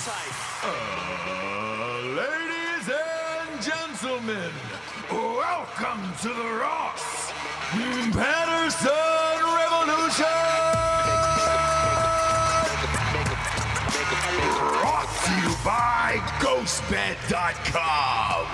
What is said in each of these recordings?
Ladies and gentlemen, welcome to the Ross Patterson Revolution! Brought to you by GhostBed.com.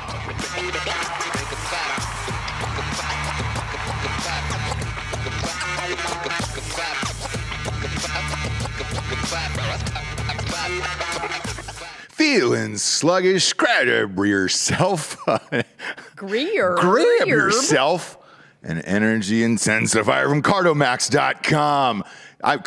Feeling sluggish, grab yourself. Grab yourself an energy intensifier from Cardomax.com. I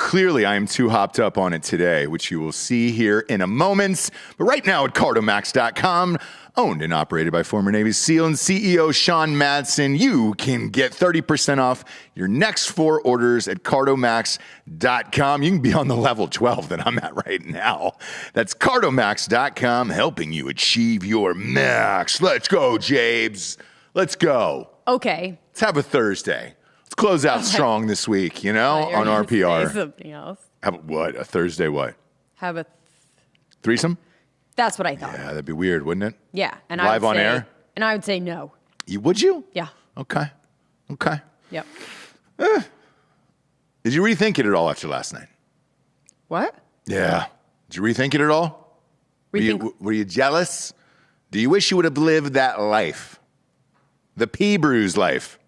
am too hopped up on it today, which you will see here in a moment. But right now at Cardomax.com, owned and operated by former Navy SEAL and CEO Sean Madsen, you can get 30% off your next 4 orders at Cardomax.com. You can be on the level 12 that I'm at right now. That's Cardomax.com, helping you achieve your max. Let's go, Jabes. Let's go. Okay. Let's have a Thursday. Let's close out strong this week, you know, on RPR. Say something else. Have what? A Thursday what? Have a threesome? That's what I thought. Yeah, that'd be weird, wouldn't it? Yeah. And Live on air? And I would say no. Would you? Yeah. Okay. Yep. Did you rethink it at all after last night? What? Yeah. Did you rethink it at all? Were you jealous? Do you wish you would have lived that life? The P-Bruise life?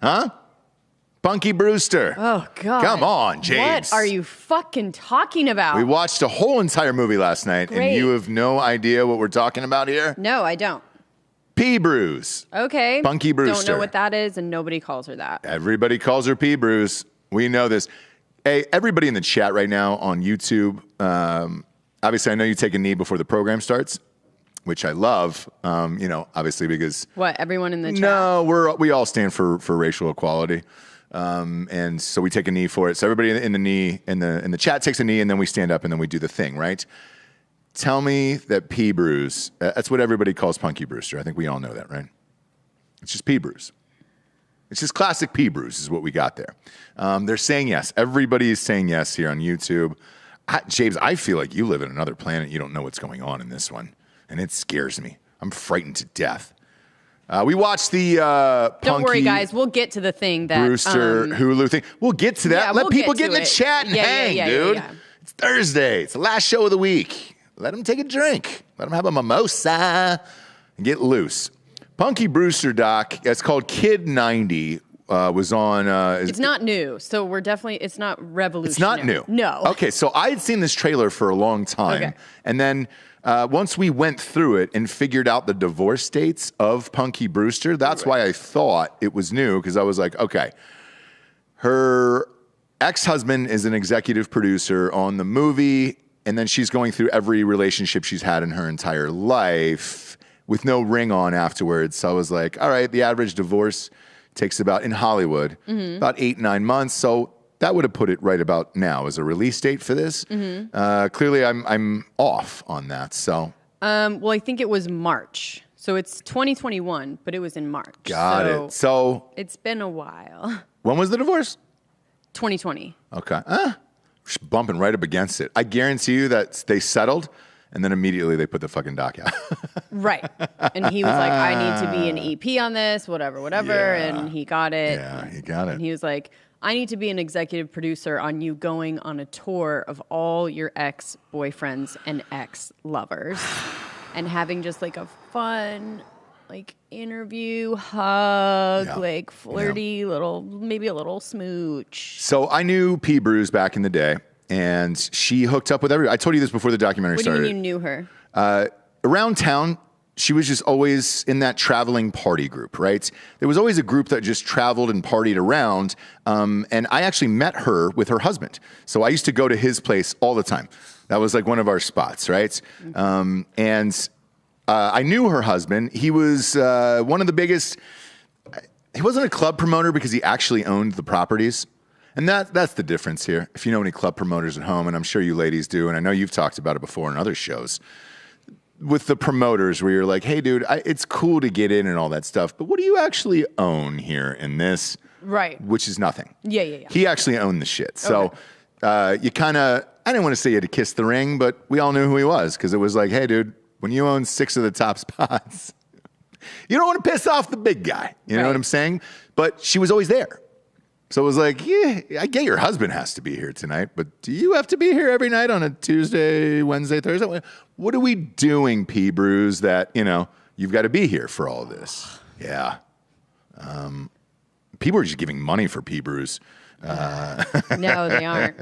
Huh? Punky Brewster. Oh, God. Come on, James. What are you fucking talking about? We watched a whole entire movie last night, Great. and you have no idea what we're talking about here? No, I don't. P-Bruise. Okay. Punky Brewster. Don't know what that is, and nobody calls her that. Everybody calls her P-Bruise. We know this. Hey, everybody in the chat right now on YouTube, obviously I know you take a knee before the program starts, which I love, obviously because... What, everyone in the chat? No, we all stand for racial equality. And so we take a knee for it. So everybody in the chat takes a knee, and then we stand up, and then we do the thing, right? Tell me that P-Bruise, that's what everybody calls Punky Brewster. I think we all know that, right? It's just P-Bruise. It's just classic P-Bruise is what we got there. They're saying yes. Everybody is saying yes here on YouTube. James, I feel like you live in another planet. You don't know what's going on in this one. And it scares me. I'm frightened to death. We watched the Don't worry, guys. We'll get to the thing that... Brewster Hulu thing. We'll get to that. Yeah, Let we'll people get get in the to it. chat and hang, dude. Yeah. It's Thursday. It's the last show of the week. Let them take a drink. Let them have a mimosa and get loose. Punky Brewster doc, it's called Kid 90, was on... it's not new, so we're definitely... It's not revolutionary. It's not new. No. Okay, so I had seen this trailer for a long time. Okay. And then... once we went through it and figured out the divorce dates of Punky Brewster, that's why I thought it was new, because I was like, okay, her ex-husband is an executive producer on the movie, and then she's going through every relationship she's had in her entire life with no ring on afterwards. So I was like, all right, the average divorce takes about, in Hollywood, about 8-9 months. So that would have put it right about now as a release date for this. Clearly, I'm off on that. So, well, I think it was March, so it's 2021, but it was in March. Got it. So it's been a while. When was the divorce? 2020. Okay, just bumping right up against it. I guarantee you that they settled, and then immediately they put the fucking doc out. Right, and he was like, "I need to be an EP on this, whatever," Yeah. and he got it. Yeah, he got it. And he was like, I need to be an executive producer on you going on a tour of all your ex-boyfriends and ex-lovers and having just like a fun, like interview, hug, like flirty little, maybe a little smooch. So I knew P-Bruise back in the day, and she hooked up with everybody. I told you this before the documentary started. What do you mean you knew her? Around town, she was just always in that traveling party group, right? There was always a group that just traveled and partied around. And I actually met her with her husband. So I used to go to his place all the time. That was like one of our spots, right? I knew her husband. He was one of the biggest. He wasn't a club promoter because he actually owned the properties. And that's the difference here. If you know any club promoters at home, and I'm sure you ladies do, and I know you've talked about it before in other shows, with the promoters where you're like, hey, dude, it's cool to get in and all that stuff, but what do you actually own here in this? Right. Which is nothing. Yeah. He actually owned the shit. So you kind of, I didn't want to say you had to kiss the ring, but we all knew who he was because it was like, hey, dude, when you own 6 of the top spots, you don't want to piss off the big guy. You know what I'm saying? But she was always there. So it was like, yeah, I get your husband has to be here tonight, but do you have to be here every night on a Tuesday, Wednesday, Thursday? What are we doing, P-Brews, that, you've got to be here for all this? Yeah. People are just giving money for P-Brews. No, they aren't.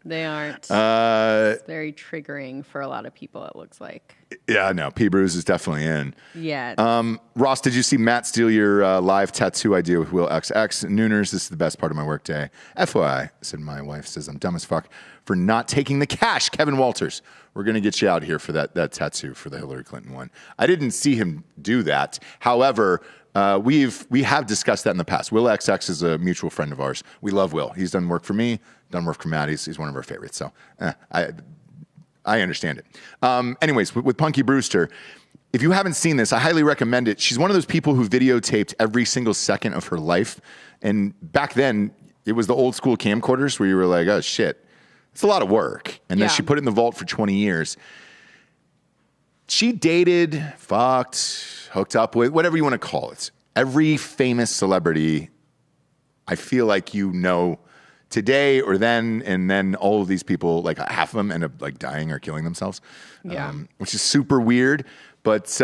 They aren't. It's very triggering for a lot of people, it looks like. Yeah, no, P-Brews is definitely in. Yeah. Ross, did you see Matt steal your live tattoo idea with Will XX? Nooners, this is the best part of my workday. FYI, said my wife, says I'm dumb as fuck for not taking the cash. Kevin Walters, we're going to get you out here for that tattoo for the Hillary Clinton one. I didn't see him do that. However, we have discussed that in the past. Will XX is a mutual friend of ours. We love Will. He's done work for me, done work for Matt. He's one of our favorites. So I understand it. Anyways, with Punky Brewster, if you haven't seen this, I highly recommend it. She's one of those people who videotaped every single second of her life. And back then, it was the old school camcorders where you were like, oh, shit, it's a lot of work. And then she put it in the vault for 20 years. She dated, fucked, hooked up with, whatever you want to call it. Every famous celebrity, I feel like today or then, and then all of these people, like half of them end up like dying or killing themselves, which is super weird. But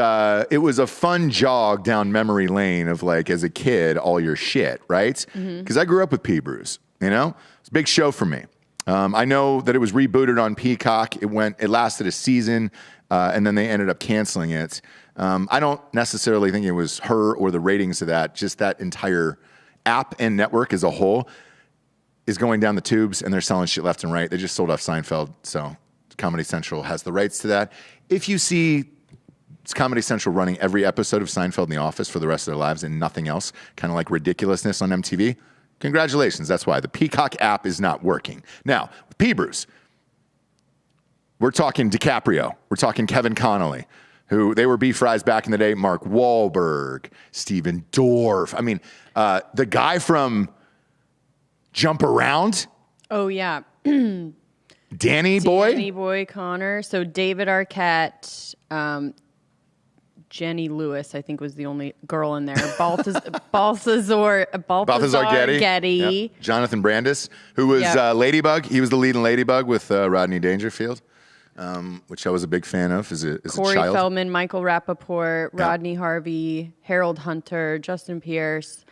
it was a fun jog down memory lane of like, as a kid, all your shit, right? Because I grew up with P-Brews, It's a big show for me. I know that it was rebooted on Peacock. It lasted a season, and then they ended up canceling it. I don't necessarily think it was her or the ratings of that, just that entire app and network as a whole is going down the tubes, and they're selling shit left and right. They just sold off Seinfeld, so Comedy Central has the rights to that. If you see Comedy Central running every episode of Seinfeld in The Office for the rest of their lives and nothing else, kind of like ridiculousness on MTV, congratulations. That's why the Peacock app is not working. Now, with P-Brews, we're talking DiCaprio. We're talking Kevin Connolly, who they were B-Fries back in the day, Mark Wahlberg, Steven Dorff. I mean, the guy from Jump Around. Oh, yeah. Danny Boy Connor. So David Arquette, Jenny Lewis, I think, was the only girl in there. Balthazar Getty. Yep. Jonathan Brandis, who was Ladybug. He was the lead in Ladybug with Rodney Dangerfield, which I was a big fan of as a Corey child. Feldman, Michael Rappaport, Rodney Harvey, Harold Hunter, Justin Pierce.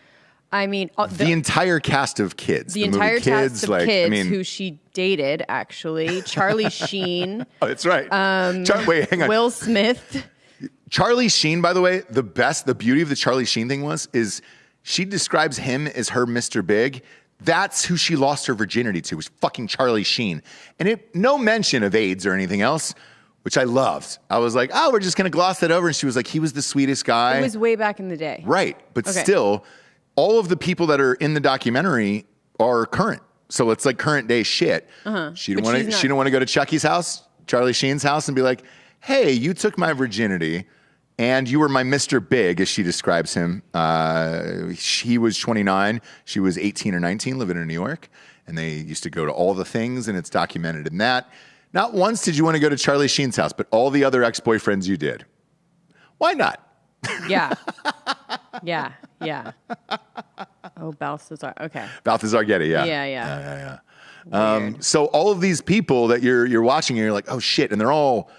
I mean, the entire cast of kids. The entire cast of kids who she dated, actually. Charlie Sheen. Oh, that's right. Wait, hang on. Will Smith. Charlie Sheen, by the way, the beauty of the Charlie Sheen thing is she describes him as her Mr. Big. That's who she lost her virginity to, was fucking Charlie Sheen. And no mention of AIDS or anything else, which I loved. I was like, oh, we're just going to gloss that over. And she was like, he was the sweetest guy. It was way back in the day. Right. But still, all of the people that are in the documentary are current. So it's like current day shit. She didn't want to go to Chucky's house, Charlie Sheen's house, and be like, hey, you took my virginity and you were my Mr. Big, as she describes him. He was 29. She was 18 or 19, living in New York. And they used to go to all the things, and it's documented in that. Not once did you want to go to Charlie Sheen's house, but all the other ex-boyfriends you did. Why not? Yeah. Yeah. Oh, Balthazar. Okay. Balthazar Getty, yeah. Yeah. So all of these people that you're watching, and you're like, oh, shit. And they're all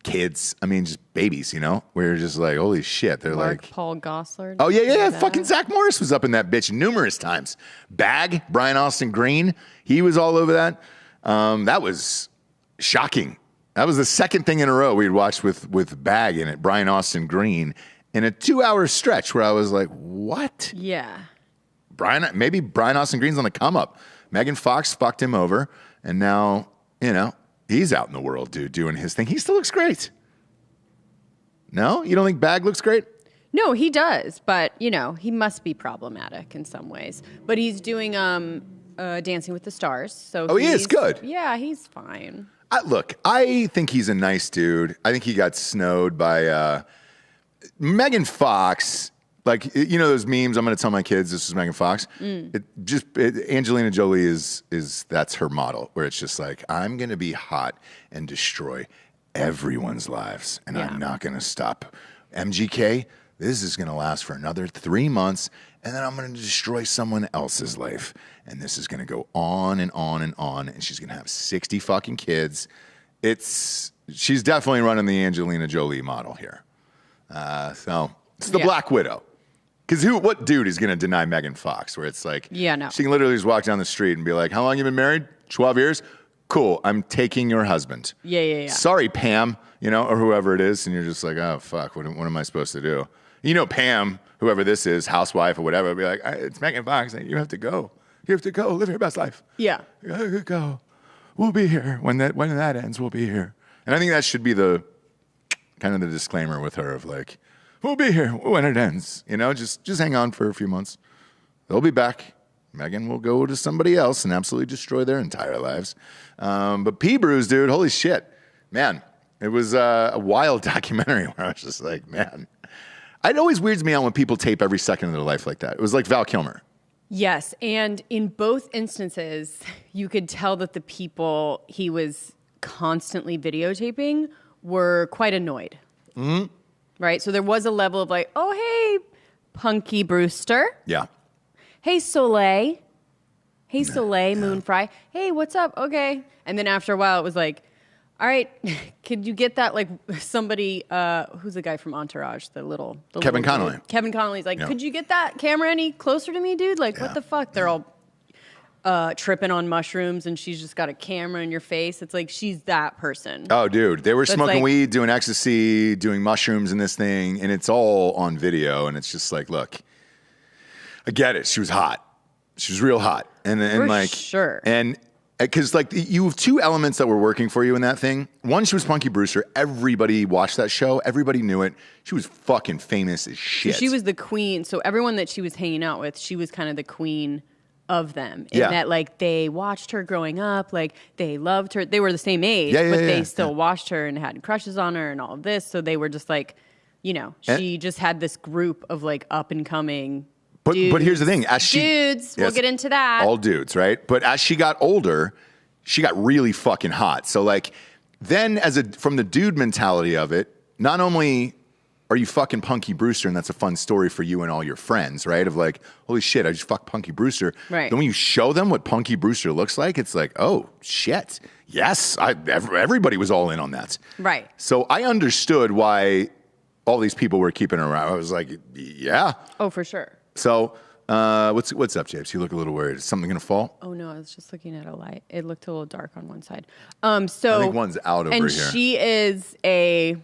kids. I mean, just babies, where you're just like, holy shit. They're like Paul Gosselaar. Oh, yeah. Fucking Zach Morris was up in that bitch numerous times. Bag, Brian Austin Green, he was all over that. That was shocking. That was the second thing in a row we'd watched with Bag in it, Brian Austin Green, in a 2-hour stretch where I was like, what? Yeah. Maybe Brian Austin Green's on the come up. Megan Fox fucked him over, and now, he's out in the world, dude, doing his thing. He still looks great. No? You don't think Bag looks great? No, he does, but, he must be problematic in some ways. But he's doing Dancing with the Stars. So he is good. Yeah, he's fine. Look, I think he's a nice dude. I think he got snowed by Megan Fox. Like, you know those memes, I'm going to tell my kids this is Megan Fox. Angelina Jolie is that's her model, where it's just like, I'm going to be hot and destroy everyone's lives, and I'm not going to stop. MGK, this is going to last for another 3 months, and then I'm going to destroy someone else's life. And this is going to go on and on and on, and she's going to have 60 fucking kids. She's definitely running the Angelina Jolie model here. So it's the Black Widow. Because what dude is going to deny Megan Fox, where it's like, she can literally just walk down the street and be like, how long you been married? 12 years? Cool, I'm taking your husband. Yeah. Sorry, Pam, or whoever it is. And you're just like, oh, fuck, what am I supposed to do? Pam, whoever this is, housewife or whatever, be like, it's Megan Fox. You have to go. You have to go. Live your best life. Yeah. Go. We'll be here. When that ends, we'll be here. And I think that should be the kind of the disclaimer with her of like, we'll be here when it ends. Just hang on for a few months. They'll be back. Megan will go to somebody else and absolutely destroy their entire lives. But P-Brews, dude, holy shit. Man, it was a wild documentary where I was just like, man. It always weirds me out when people tape every second of their life like that. It was like Val Kilmer. Yes, and in both instances, you could tell that the people he was constantly videotaping were quite annoyed. Mm-hmm. Right? So there was a level of like, oh, hey, Punky Brewster. Yeah. Hey, Soleil. Hey, Soleil, Moonfry. Hey, what's up? Okay. And then after a while, it was like, all right, could you get that, like, somebody, who's the guy from Entourage, Kevin Connolly. Dude? Kevin Connolly's like, could you get that camera any closer to me, dude? Like, what the fuck? They're all tripping on mushrooms, and she's just got a camera in your face. It's like, she's that person. Oh, dude, they were smoking weed, doing ecstasy, doing mushrooms in this thing, and it's all on video, and it's just like, look, I get it. She was hot. She was real hot. And For like, sure. And because like you have two elements that were working for you in that thing. One, she was Punky Brewster. Everybody watched that show. Everybody knew it. She was fucking famous as shit. She was the queen. So everyone that she was hanging out with, she was kind of the queen of them. In that, like, they watched her growing up. Like, they loved her. They were the same age, but they still watched her and had crushes on her and all of this. So they were just like, she just had this group of like up and coming dudes. But here's the thing. We'll get into that. All dudes, right? But as she got older, she got really fucking hot. So like, then from the dude mentality of it, not only are you fucking Punky Brewster, and that's a fun story for you and all your friends, right? Of like, holy shit, I just fucked Punky Brewster. Right. Then when you show them what Punky Brewster looks like, it's like, oh shit, yes, everybody was all in on that. Right. So I understood why all these people were keeping her around. I was like, yeah. Oh, for sure. So what's up, Japes? You look a little worried. Is something gonna fall? Oh no, I was just looking at a light. It looked a little dark on one side. I think one's out over here. And she is a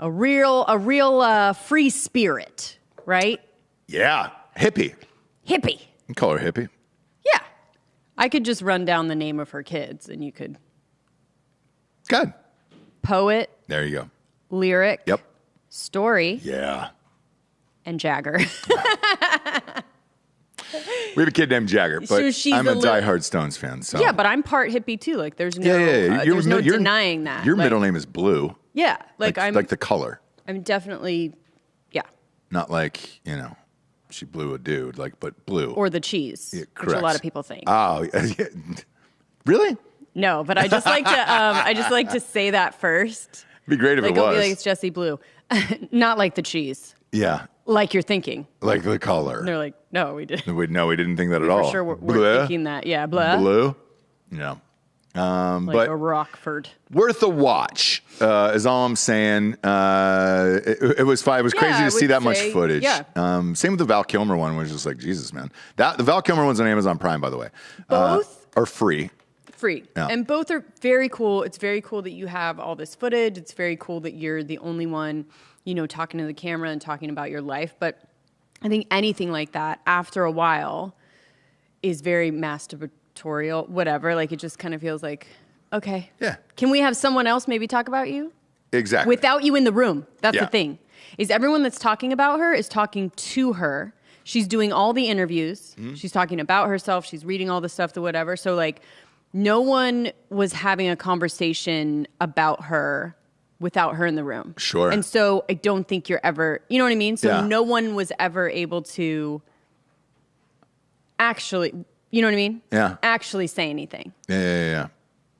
real free spirit, right? Yeah, hippie. You can call her hippie. Yeah, I could just run down the name of her kids, and you could. Good. Poet. There you go. Lyric. Yep. Story. Yeah. And Jagger. We have a kid named Jagger, but I'm a diehard Stones fan. So yeah, but I'm part hippie too. Like, there's no, there's no denying that. Your middle name is Blue. Yeah, I'm like the color. I'm definitely, Not like she blew a dude, but blue or the cheese, which a lot of people think. Oh, really? No, but I just like to say that first. It'd be great if it was. Be like, it's Jessie Blue, not like the cheese. Yeah. Like you're thinking. Like the color. And they're like, no, we didn't. We didn't think that at all. For sure, we're thinking that. Yeah, blah. Blue? No. Like but a Rockford. Worth a watch, is all I'm saying. It was fine. It was crazy to see that much footage. Yeah. Same with the Val Kilmer one, which is like, Jesus, man. The Val Kilmer one's on Amazon Prime, by the way. Both are free. Yeah. And both are very cool. It's very cool that you have all this footage. It's very cool that you're the only one, talking to the camera and talking about your life. But I think anything like that, after a while, is very masturbatorial, whatever. Like, it just kind of feels like, okay. Yeah. Can we have someone else maybe talk about you? Exactly. Without you in the room. That's the thing. Is everyone that's talking about her is talking to her. She's doing all the interviews. Mm-hmm. She's talking about herself. She's reading all the stuff, the whatever. So, like, no one was having a conversation about her without her in the room. Sure. And so I don't think you're ever, you know what I mean? So Yeah. no one was ever able to actually, you know what I mean? Yeah. Actually say anything. Yeah.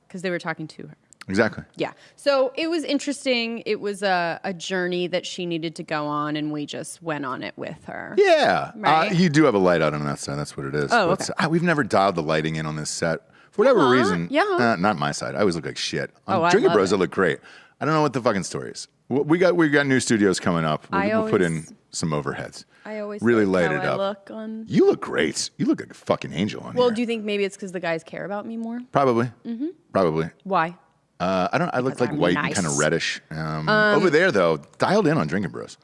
Because they were talking to her. Exactly. Yeah. So it was interesting. It was a journey that she needed to go on, and we just went on it with her. Yeah. Right? You do have a light out on that side. That's what it is. Oh, But, okay. we've never dialed the lighting in on this set. For whatever reason. Yeah. Not my side. I always look like shit. Oh, On I Drinking love Bros, it. I look great. I don't know what the fucking story is. We got new studios coming up. We'll put in some overheads. I always really like light how it I up. look on. You look great. You look like a fucking angel on Well, here. do you think maybe it's because the guys care about me more? Probably. Mm-hmm. Probably. Why? I don't. I look like I'm white nice. and kind of reddish. Over there, though, dialed in on Drinking Bros.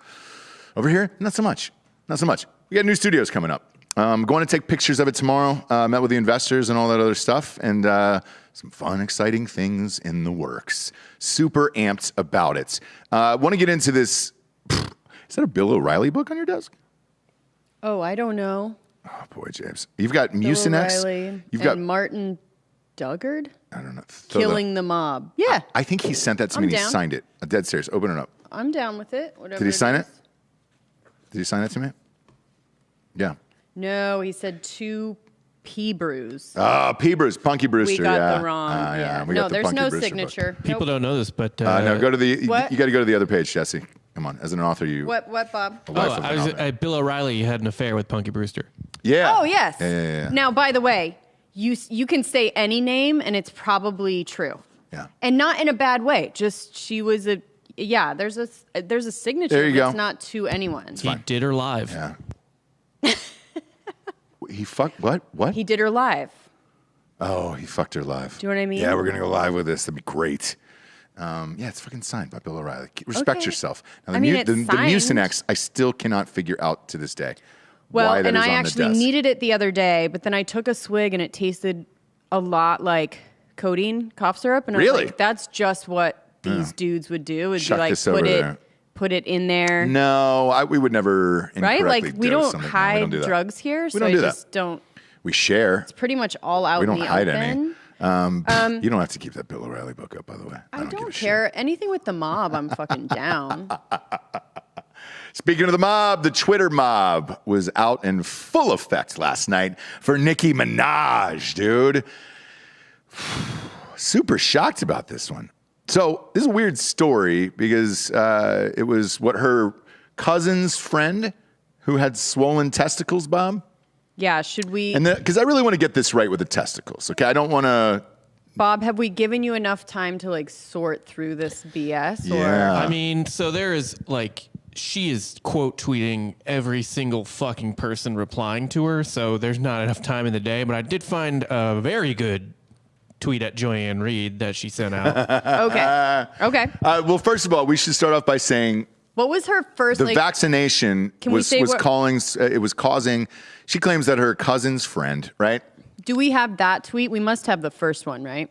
Over here, not so much. Not so much. We got new studios coming up. Going to take pictures of it tomorrow. Met with the investors and all that other stuff, and some fun, exciting things in the works. Super amped about it. Want to get into this? Is that a Bill O'Reilly book on your desk? Oh, I don't know. Oh boy, James, you've got Bill Mucinex. O'Reilly You've and got Martin Dugard I don't know. killing the mob. Yeah, I think he sent that to me. I'm and He down. signed it. I'm dead serious. Open it up. I'm down with it. Whatever. Did he sign it? is. Did he sign it to me? Yeah. No, he said 2 P brews. Oh, P. Bruce, Punky Brewster. We got yeah. the wrong. Yeah. We No, got the there's Punky no Brewster signature. People don't know this, but No, go to the. What? You got to go to the other page, Jesse. Come on, as an author, you. What, Bob? a life of I an was author. Bill O'Reilly had an affair with Punky Brewster. Yeah. Oh, yes. Yeah. Now, by the way, you can say any name, and it's probably true. Yeah. And not in a bad way. Just she was a. Yeah, there's a signature There you that's go. not to anyone. He did her live. Yeah. He fucked what? What? He did her live. Oh, he fucked her live. Do you know what I mean? Yeah, we're gonna go live with this. That'd be great. Yeah, it's fucking signed by Bill O'Reilly. Respect Okay. yourself. Now, I mean, it's the signed. Mucinex, I still cannot figure out to this day. Well, why that and is I on actually the desk. needed it the other day, but then I took a swig and it tasted a lot like codeine cough syrup, and I Really? was like, "That's just what these dudes would do. Would Chuck be like this over there. put it in there, No, we would never right? incorrectly Like we dose don't something. No, hide we don't do that. drugs here, so don't I do that. just don't. We share. It's pretty much all out We in don't the hide open. any. You don't have to keep that Bill O'Reilly book up, by the way. I give don't a care. Anything with the mob, I'm fucking down. Speaking of the mob, the Twitter mob was out in full effect last night for Nicki Minaj, dude. Super shocked about this one. So this is a weird story because it was what her cousin's friend who had swollen testicles, Bob. Yeah, should we, And because I really want to get this right with the testicles. Okay, I don't want to. Bob? Have we given you enough time to like sort through this BS? Yeah. I mean, so there is like she is quote tweeting every single fucking person replying to her. So there's not enough time in the day. But I did find a very good tweet at Joyanne Reed that she sent out. Okay. Well, first of all, we should start off by saying What was her first? the like, vaccination Can we was say what- it was causing. She claims that her cousin's friend, right? Do we have that tweet? We must have the first one, right?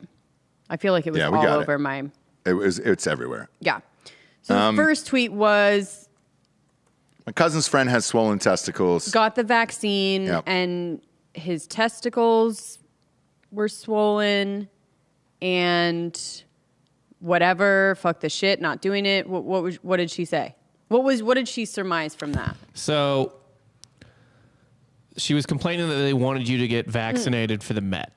I feel like it was Yeah, we all got it. over my. It's everywhere. Yeah. So the first tweet was My cousin's friend has swollen testicles. got the vaccine Yep. and his testicles were swollen and whatever. Fuck the shit. Not doing it. What did she say? What did she surmise from that? So she was complaining that they wanted you to get vaccinated for the Met.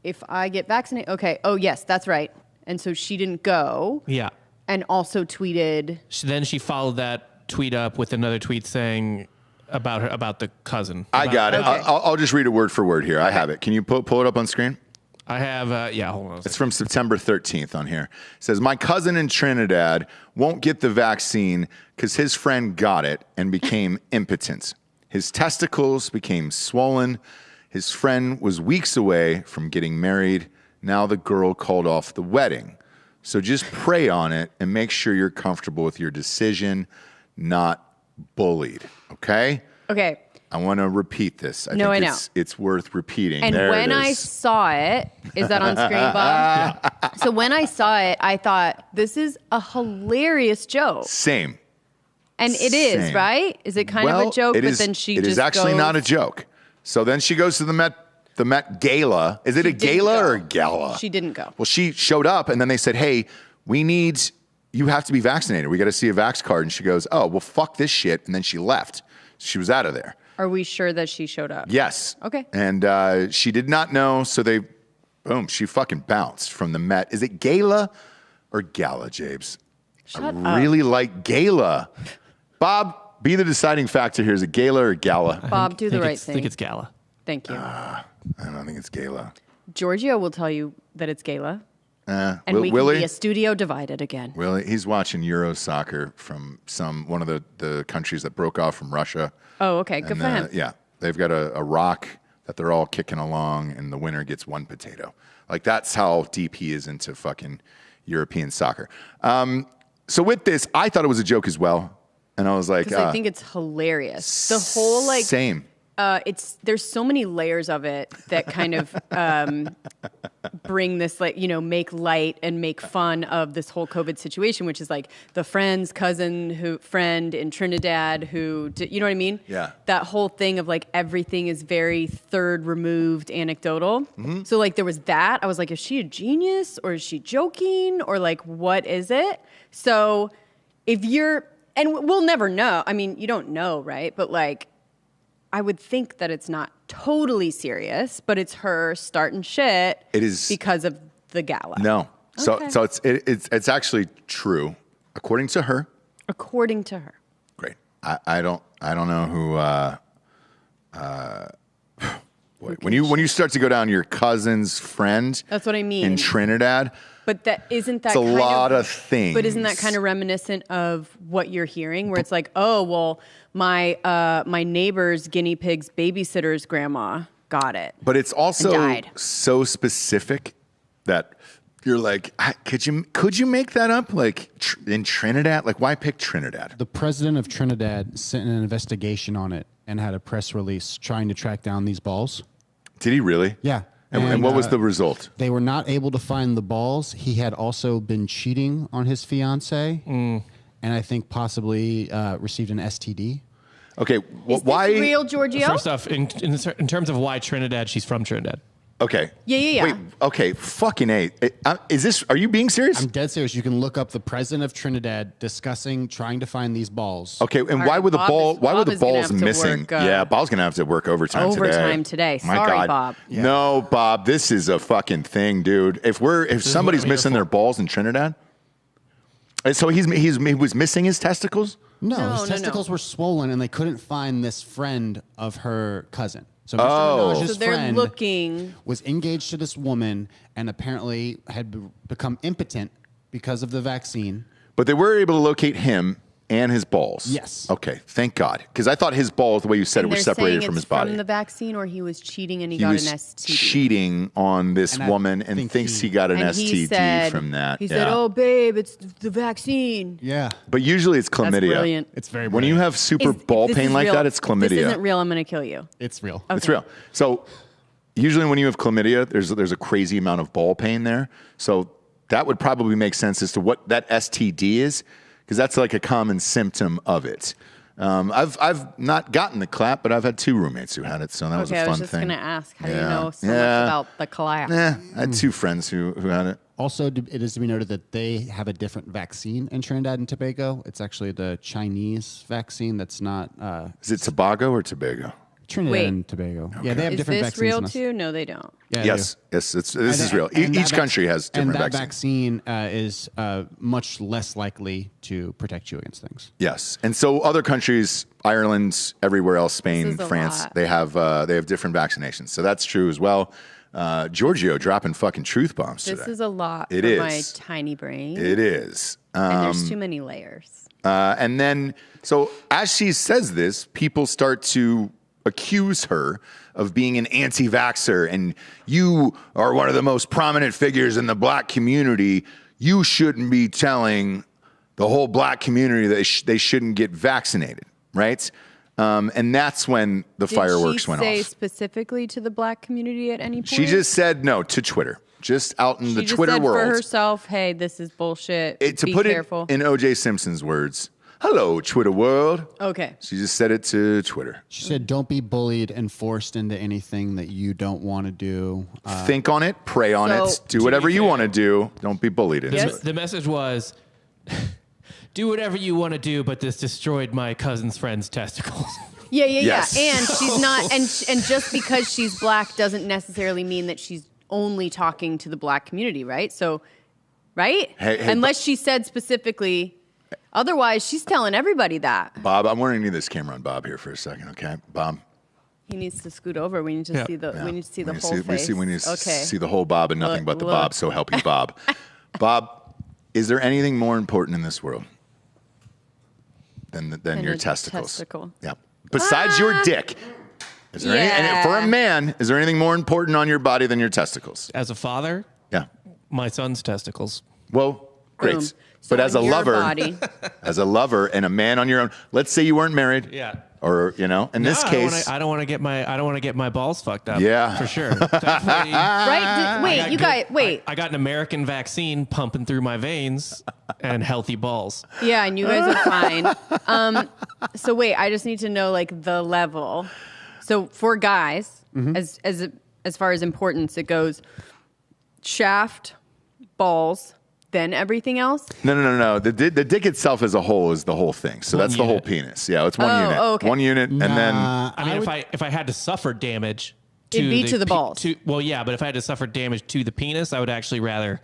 If I get vaccinated, okay. Oh yes, that's right. And so she didn't go, Yeah. and also tweeted. Then she followed that tweet up with another tweet saying about the cousin. I got it. Okay. I'll just read it word for word here. I have it. Can you pull it up on screen? I have, yeah, hold on a It's second. from September 13th on here. It says, my cousin in Trinidad won't get the vaccine because his friend got it and became impotent. His testicles became swollen. His friend was weeks away from getting married. Now the girl called off the wedding. So just pray on it and make sure you're comfortable with your decision, not bullied. Okay? Okay. I want to repeat this. I No, think I know. it's worth repeating. And there when it I is. saw it, is that on screen, Bob? So when I saw it, I thought, this is a hilarious joke. Same. And it is, Same. right? Is it kind of a joke? It But is, then she it just is actually goes, not a joke. So then she goes to the Met Gala. Is it a She didn't gala go. or a gala? She didn't go. Well, she showed up, and then they said, "Hey, we need you have to be vaccinated. We got to see a vax card. And she goes, oh, well, fuck this shit. And then she left. She was out of there. Are we sure that she showed up? Yes. Okay. And she did not know. So boom, she fucking bounced from the Met. Is it gala or gala, Jabes? Shut I up. really like gala. Bob, be the deciding factor here. Is it gala or gala? Bob, do the right thing. I think it's gala. Thank you. I don't think it's gala. Giorgio will tell you that it's gala. And we will can he? be a studio divided again. Well, he's watching Euro soccer from one of the countries that broke off from Russia. Oh, okay. Good for him. Yeah, they've got a rock that they're all kicking along, and the winner gets one potato. Like, that's how deep he is into fucking European soccer. So with this, I thought it was a joke as well, and I was like, Because I think it's hilarious. The whole same. There's so many layers of it that kind of bring this, like, make light and make fun of this whole COVID situation, which is like the friend's friend in Trinidad who, you know what I mean? Yeah. That whole thing of like everything is very third removed anecdotal. Mm-hmm. So like there was that. I was like, is she a genius or is she joking or like what is it? So and we'll never know. I mean, you don't know, right? But like, I would think that it's not totally serious, but it's her starting shit. It is because of the gala. No, Okay. so it's actually true, according to her. According to her. Great. I don't know who. Boy, when you start to go down your cousin's friend. That's what I mean. In Trinidad. But isn't that it's a kind lot of things. But isn't that kind of reminiscent of what you're hearing, where it's like, oh well, my neighbor's guinea pig's babysitter's grandma got it. But it's also died. So specific that you're like, could you make that up? Like in Trinidad? Like, why pick Trinidad? The president of Trinidad sent an investigation on it and had a press release trying to track down these balls. Did he really? Yeah. And what was the result? They were not able to find the balls. He had also been cheating on his fiancée, and I think possibly received an STD. Okay, Is why? this real, Giorgio? First off, in terms of why Trinidad, she's from Trinidad. Okay. Yeah. Wait. Okay. Fucking A. Is this? Are you being serious? I'm dead serious. You can look up the president of Trinidad trying to find these balls. Okay. And All why right, were the Bob Why were is the gonna balls have to missing? work, Yeah, Bob's gonna have to work overtime today. My Sorry, God. Bob. Yeah. No, Bob. This is a fucking thing, dude. If somebody's missing their balls in Trinidad, so he was missing his testicles. No, No, his no. testicles were swollen, and they couldn't find this friend of her cousin. So Mr. Minaj's So they're friend looking. was engaged to this woman and apparently had become impotent because of the vaccine. But they were able to locate him and his balls. Yes. Okay. Thank God, because I thought his balls, the way you said it, And were they're separated saying from it's his body. from the vaccine, or he was cheating and he He got was an STD. cheating on this And I woman and think thinks he- he got an And STD he said, from that. He said, Yeah. "Oh, babe, it's the vaccine." Yeah. But usually it's chlamydia. That's brilliant. It's very When you have super If ball this pain is like real- that, it's if chlamydia. This isn't real. I'm going to kill you. It's real. It's real. So usually when you have chlamydia, there's a crazy amount of ball pain there. So that would probably make sense as to what that STD is, because that's like a common symptom of it. I've not gotten the clap, but I've had 2 roommates who had it, so that was a Okay, fun I was just thing. going to ask, how do you Yeah. know so much Yeah. about the clap? I had 2 friends who had it. Also, it is to be noted that they have a different vaccine in Trinidad and Tobago. It's actually the Chinese vaccine that's not Is it Tobago or Tobago? Trinidad Wait. and Tobago. Yeah, they have Is different this vaccines real than us. too? No, they don't. Yeah, Yes, this is And real. and Each that country has different and that vaccines. vaccine is much less likely to protect you against things. Yes, and so other countries, Ireland, everywhere else, Spain, This is a France, lot. they have different vaccinations. So that's true as well. Giorgio dropping fucking truth bombs This today. is a lot It for is. my tiny brain. It is. And there's too many layers. And then, so as she says this, people start to accuse her of being an anti-vaxxer, and you are one of the most prominent figures in the black community. You shouldn't be telling the whole black community that they shouldn't get vaccinated, right? And that's when the fireworks went Did she say off. specifically to the black community at any point? She just said no to Twitter, just out in the She just Twitter said world. for herself, hey, this is bullshit. To Be put careful. it in O.J. Simpson's words, hello, Twitter world. Okay. She just said it to Twitter. She said, "Don't be bullied and forced into anything that you don't want to do." Think on it, pray on So- it, do whatever you want to do. Don't be bullied into Yes. it. The message was, do whatever you want to do, but this destroyed my cousin's friend's testicles. Yeah. Yes. And she's not, and just because she's black doesn't necessarily mean that she's only talking to the black community, right? So, right? Hey, Unless she said specifically, otherwise she's telling everybody that. Bob, I'm wondering, need this camera on Bob here for a second, okay? Bob. He needs to scoot over. We need to see the. Yeah. We need to see the whole face. We need to Okay. see the whole Bob and nothing but the Look. Bob, so help you, Bob. Bob, is there anything more important in this world than your a testicles? testicle. Yeah. Besides your dick. Is there Yeah. for a man, is there anything more important on your body than your testicles? As a father, Yeah. my son's testicles. Well, great. Boom. So But as a on your lover, body. as a lover and a man on your own, let's say you weren't married. Yeah. Or, in this case. I don't want to get my balls fucked up. Yeah. For sure. Definitely. Right? Wait, you guys. Wait. I got an American vaccine pumping through my veins and healthy balls. Yeah, and you guys are fine. So wait, I just need to know like the level. So for guys, as far as importance, it goes shaft, balls, then everything else. No. The dick itself as a whole is the whole thing. So that's the whole penis. Yeah, it's one unit. okay. One unit, and then I mean, if I had to suffer damage, It'd be to the balls. Well, yeah, but if I had to suffer damage to the penis, I would actually rather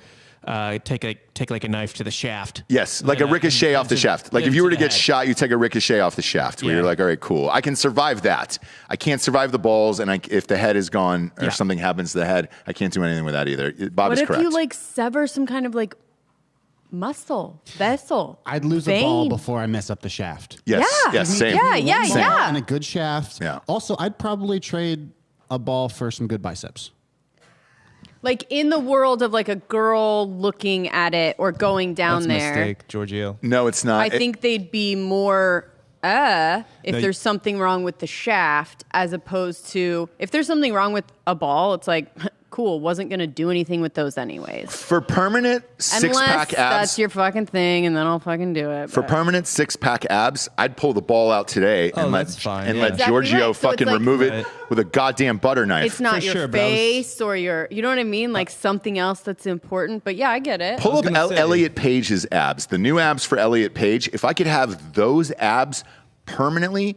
take like a knife to the shaft. yes, like a ricochet off the shaft. Like if you were to get shot, you take a ricochet off the shaft. Where Yeah. you're like, all right, cool. I can survive that. I can't survive the balls, and if the head is gone or Yeah. something happens to the head, I can't do anything with that either. Bob What is if correct. you like sever some kind of like muscle vessel? I'd lose vein? a ball before I mess up the shaft. Yes, Yeah. yes, same. Yeah. One ball and a good shaft. Yeah. Also, I'd probably trade a ball for some good biceps. Like in the world of like a girl looking at it or going down That's a there. mistake, Giorgio. No, it's not. I think they'd be more if No, there's something wrong with the shaft, as opposed to if there's something wrong with a ball, it's like cool, wasn't gonna do anything with those anyways. for permanent Unless six-pack abs. that's your fucking thing, and then I'll fucking do it. For but- permanent six-pack abs, I'd pull the ball out today and let that's fine, and yeah. let Exactly Giorgio right. So it's fucking like- remove it Right. with a goddamn butter knife. it's not For your sure, but I was- face or your, you know what I mean? Like something else that's important. But yeah, I get it. Pull up gonna say- Elliot Page's abs, the new abs for Elliot Page. If I could have those abs permanently,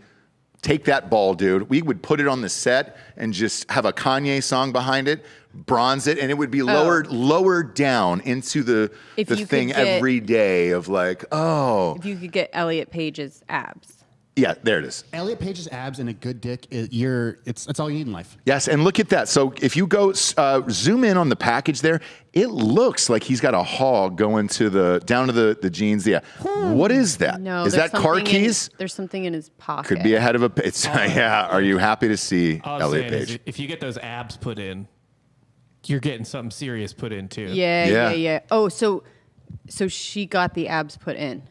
take that ball, dude. We would put it on the set and just have a Kanye song behind it, bronze it, and it would be lowered down into the If you could thing get- every day of like, oh, If you could get Elliot Page's abs. yeah, there it is. Elliot Page's abs and a good dick, it's all you need in life. Yes, and look at that. So if you go zoom in on the package there, it looks like he's got a hog going down to the jeans. Yeah, what is that? No, Is there's that car something in- keys? There's something in his pocket. Could be a head of a. It's yeah. Are you happy to see All I'm Elliot saying is Page? if you get those abs put in, you're getting something serious put in too. Yeah. Yeah. Oh, so she got the abs put in,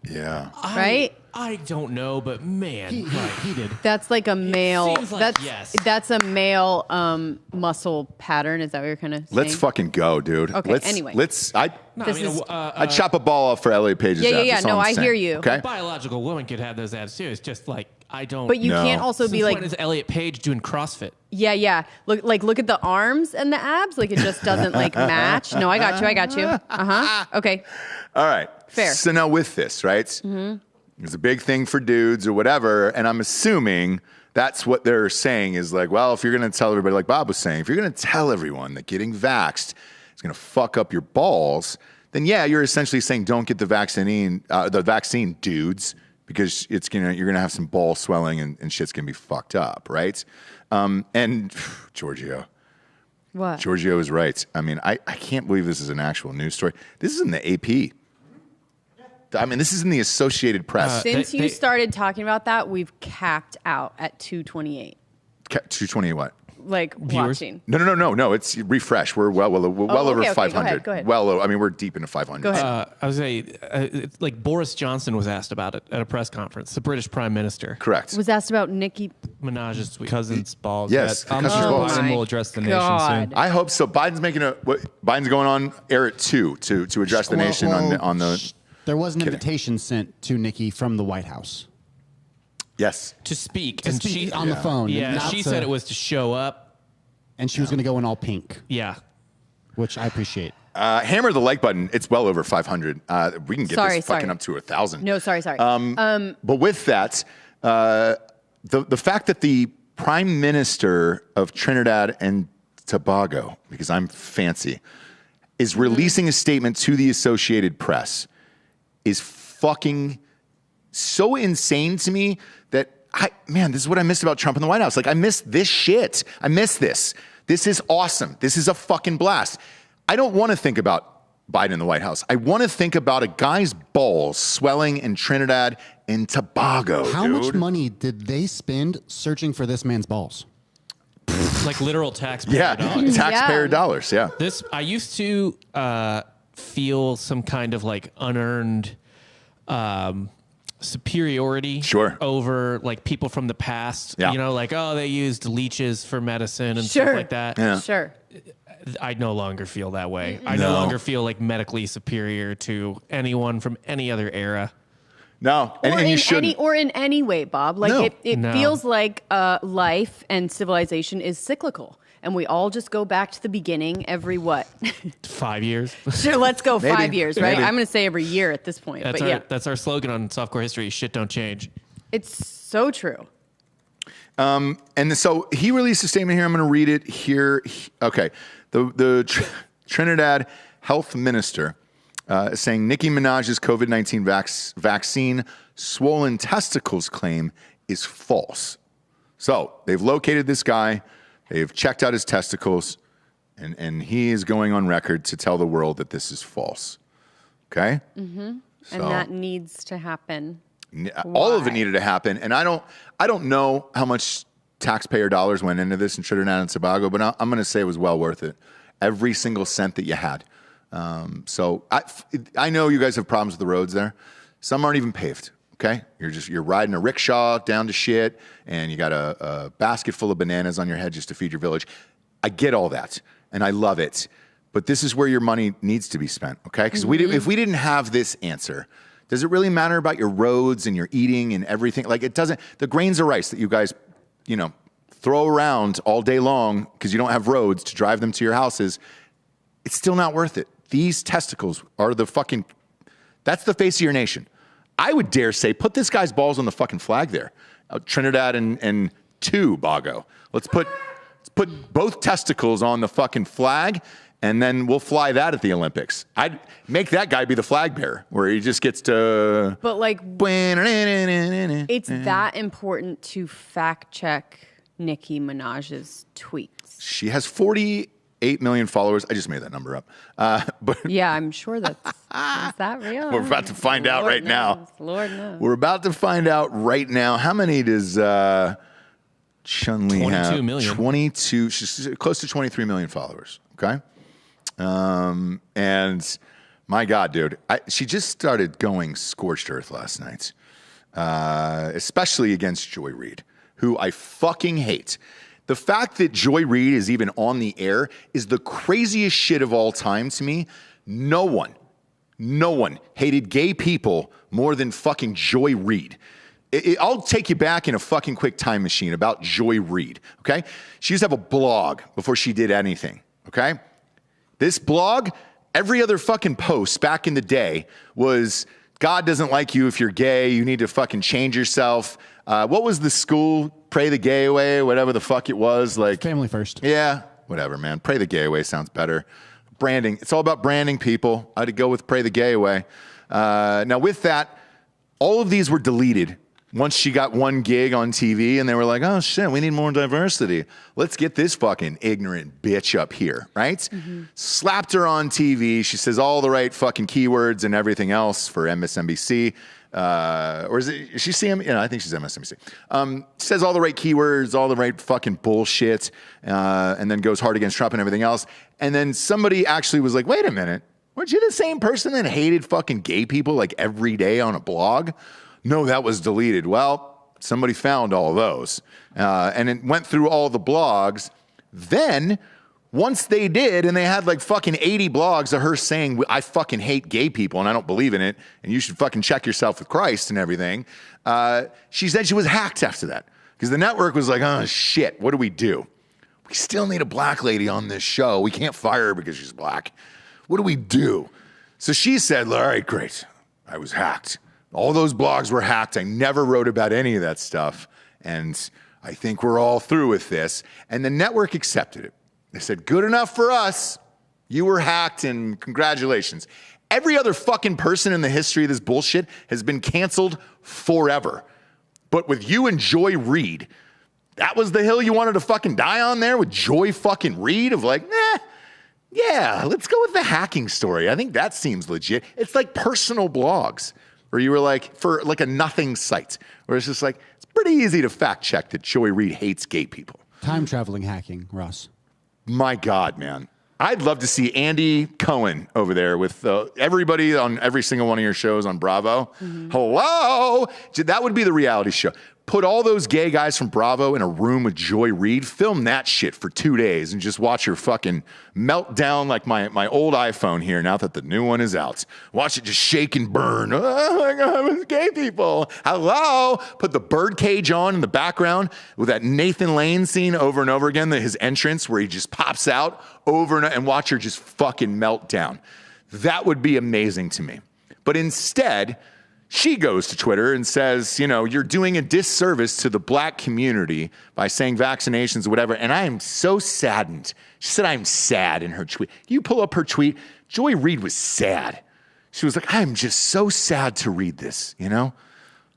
Yeah. right? I don't know, but man, He did. That's like a male. seems like that's yes. that's a male muscle pattern. Is that what you're kind of saying? Let's fucking go, dude. Okay, Let's, anyway. I This is- I'd chop a ball off for Elliot Page's Yeah, abs. yeah. That's all No, I'm I saying. hear you. Okay. a biological woman could have those abs too. It's just like I don't. But you No. can't also Since be like, when is Elliot Page doing CrossFit? yeah. Look at the arms and the abs. Like it just doesn't like match. No, I got you. Okay. All right. Fair. So now with this, right? Mm-hmm. It's a big thing for dudes or whatever, and I'm assuming that's what they're saying is like, well, if you're going to tell everybody, like Bob was saying, if you're going to tell everyone that getting vaxxed is going to fuck up your balls, then yeah, you're essentially saying don't get the vaccine, dudes, because it's you're going to have some ball swelling and shit's going to be fucked up, right? And Giorgio is right. I mean, I can't believe this is an actual news story. This is in the AP. I mean, this is in the Associated Press. Since you started talking about that, we've capped out at 228. 220 what? Like Viewers? watching. No. It's refresh. We're well over okay, 500. go ahead. I mean, we're deep into 500. Go ahead. I was it's like Boris Johnson was asked about it at a press conference. The British Prime Minister. Correct. Was asked about Nicki. Minaj's tweet. Cousin's balls. Yes, I'm cousin's sure balls. Biden Oh will my address the God. nation soon. I hope so. Biden's going on air at 2 to address the nation on the. There was an Kidding. invitation sent to Nikki from the White House Yes. To speak. to speak on the phone. Yeah, not she to- said it was to show up. and she was going to go in all pink, Yeah. which I appreciate. Hammer the like button. It's well over 500. We can get this fucking up to 1,000. No, sorry. But with that, the fact that the Prime Minister of Trinidad and Tobago, because I'm fancy, is releasing a statement to the Associated Press is fucking so insane to me that, this is what I missed about Trump in the White House. Like, I miss this shit. I miss this. This is awesome. This is a fucking blast. I don't want to think about Biden in the White House. I want to think about a guy's balls swelling in Trinidad and Tobago. How much money did they spend searching for this man's balls? Like literal taxpayer dollars. Taxpayer dollars. Yeah. I used to feel some kind of like unearned superiority over like people from the past. Yeah. You know, like, oh, they used leeches for medicine and stuff like that. Yeah. Sure. I no longer feel that way. I no longer feel like medically superior to anyone from any other era. No, and you shouldn't. Or in any way, Bob. Like it feels like life and civilization is cyclical, and we all just go back to the beginning every what? 5 years. Sure, let's go 5 years, right? Maybe. I'm going to say every year at this point. That's our slogan on Softcore History. Shit don't change. It's so true. And so he released a statement here. I'm going to read it here. Okay. The Trinidad health minister is saying Nicki Minaj's COVID-19 vaccine swollen testicles claim is false. So they've located this guy. They've checked out his testicles. And he is going on record to tell the world that this is false. Okay? Mm-hmm. So, and that needs to happen. All of it needed to happen. And I don't know how much taxpayer dollars went into this in Trinidad and Tobago, but I'm going to say it was well worth it. Every single cent that you had. So I know you guys have problems with the roads there. Some aren't even paved. Okay, you're riding a rickshaw down to shit, and you got a basket full of bananas on your head just to feed your village. I get all that, and I love it. But this is where your money needs to be spent. Okay, because if we didn't have this answer, does it really matter about your roads and your eating and everything? Like, it doesn't. The grains of rice that you guys, throw around all day long because you don't have roads to drive them to your houses, it's still not worth it. These testicles are that's the face of your nation. I would dare say, put this guy's balls on the fucking flag there. Trinidad and Tobago. Let's put both testicles on the fucking flag, and then we'll fly that at the Olympics. I'd make that guy be the flag bearer, where he just gets to... But it's that important to fact check Nicki Minaj's tweets. She has 48 million followers. I just made that number up. But yeah, I'm sure is that real? We're about to find out right now. Lord knows. We're about to find out right now. How many does Chun-Li have? 22 million. 22. She's close to 23 million followers. Okay. And my God, dude, she just started going scorched earth last night, especially against Joy Reid, who I fucking hate. The fact that Joy Reid is even on the air is the craziest shit of all time to me. No one hated gay people more than fucking Joy Reid. I'll take you back in a fucking quick time machine about Joy Reid, okay? She used to have a blog before she did anything, okay? This blog, every other fucking post back in the day was, God doesn't like you if you're gay, you need to fucking change yourself. What was the school? Pray the gay away, whatever the fuck it was. Like Family first. Yeah, whatever, man. Pray the gay away sounds better. Branding. It's all about branding, people. I'd go with pray the gay away. Now, with that, all of these were deleted once she got one gig on TV, and they were like, oh, shit, we need more diversity. Let's get this fucking ignorant bitch up here, right? Mm-hmm. Slapped her on TV. She says all the right fucking keywords and everything else for MSNBC. Or is she CM? I think she's MSNBC. Says all the right keywords, all the right fucking bullshit, and then goes hard against Trump and everything else. And then somebody actually was like, wait a minute, weren't you the same person that hated fucking gay people like every day on a blog? No, that was deleted. Well, somebody found all of those. And it went through all the blogs. Then, once they did, and they had like fucking 80 blogs of her saying, I fucking hate gay people and I don't believe in it, and you should fucking check yourself with Christ and everything, she said she was hacked after that. Because the network was like, oh shit, what do? We still need a black lady on this show. We can't fire her because she's black. What do we do? So she said, all right, great. I was hacked. All those blogs were hacked. I never wrote about any of that stuff. And I think we're all through with this. And the network accepted it. They said, good enough for us. You were hacked and congratulations. Every other fucking person in the history of this bullshit has been canceled forever. But with you and Joy Reid, that was the hill you wanted to fucking die on there with Joy fucking Reid of like, yeah, let's go with the hacking story. I think that seems legit. It's like personal blogs where you were like, for like a nothing site, where it's just like, it's pretty easy to fact check that Joy Reid hates gay people. Time traveling hacking, Ross. My God, man. I'd love to see Andy Cohen over there with everybody on every single one of your shows on Bravo. Hello? That would be the reality show. Put all those gay guys from Bravo in a room with Joy Reid, film that shit for 2 days and just watch her fucking melt down like my old iPhone here now that the new one is out. Watch it just shake and burn. Oh my God, it was gay people. Hello? Put the birdcage on in the background with that Nathan Lane scene over and over again, his entrance where he just pops out over and watch her just fucking melt down. That would be amazing to me. But instead, she goes to Twitter and says, you know, you're doing a disservice to the black community by saying vaccinations or whatever. And I am so saddened. She said, I'm sad in her tweet. You pull up her tweet. Joy Reid was sad. She was like, I'm just so sad to read this, you know?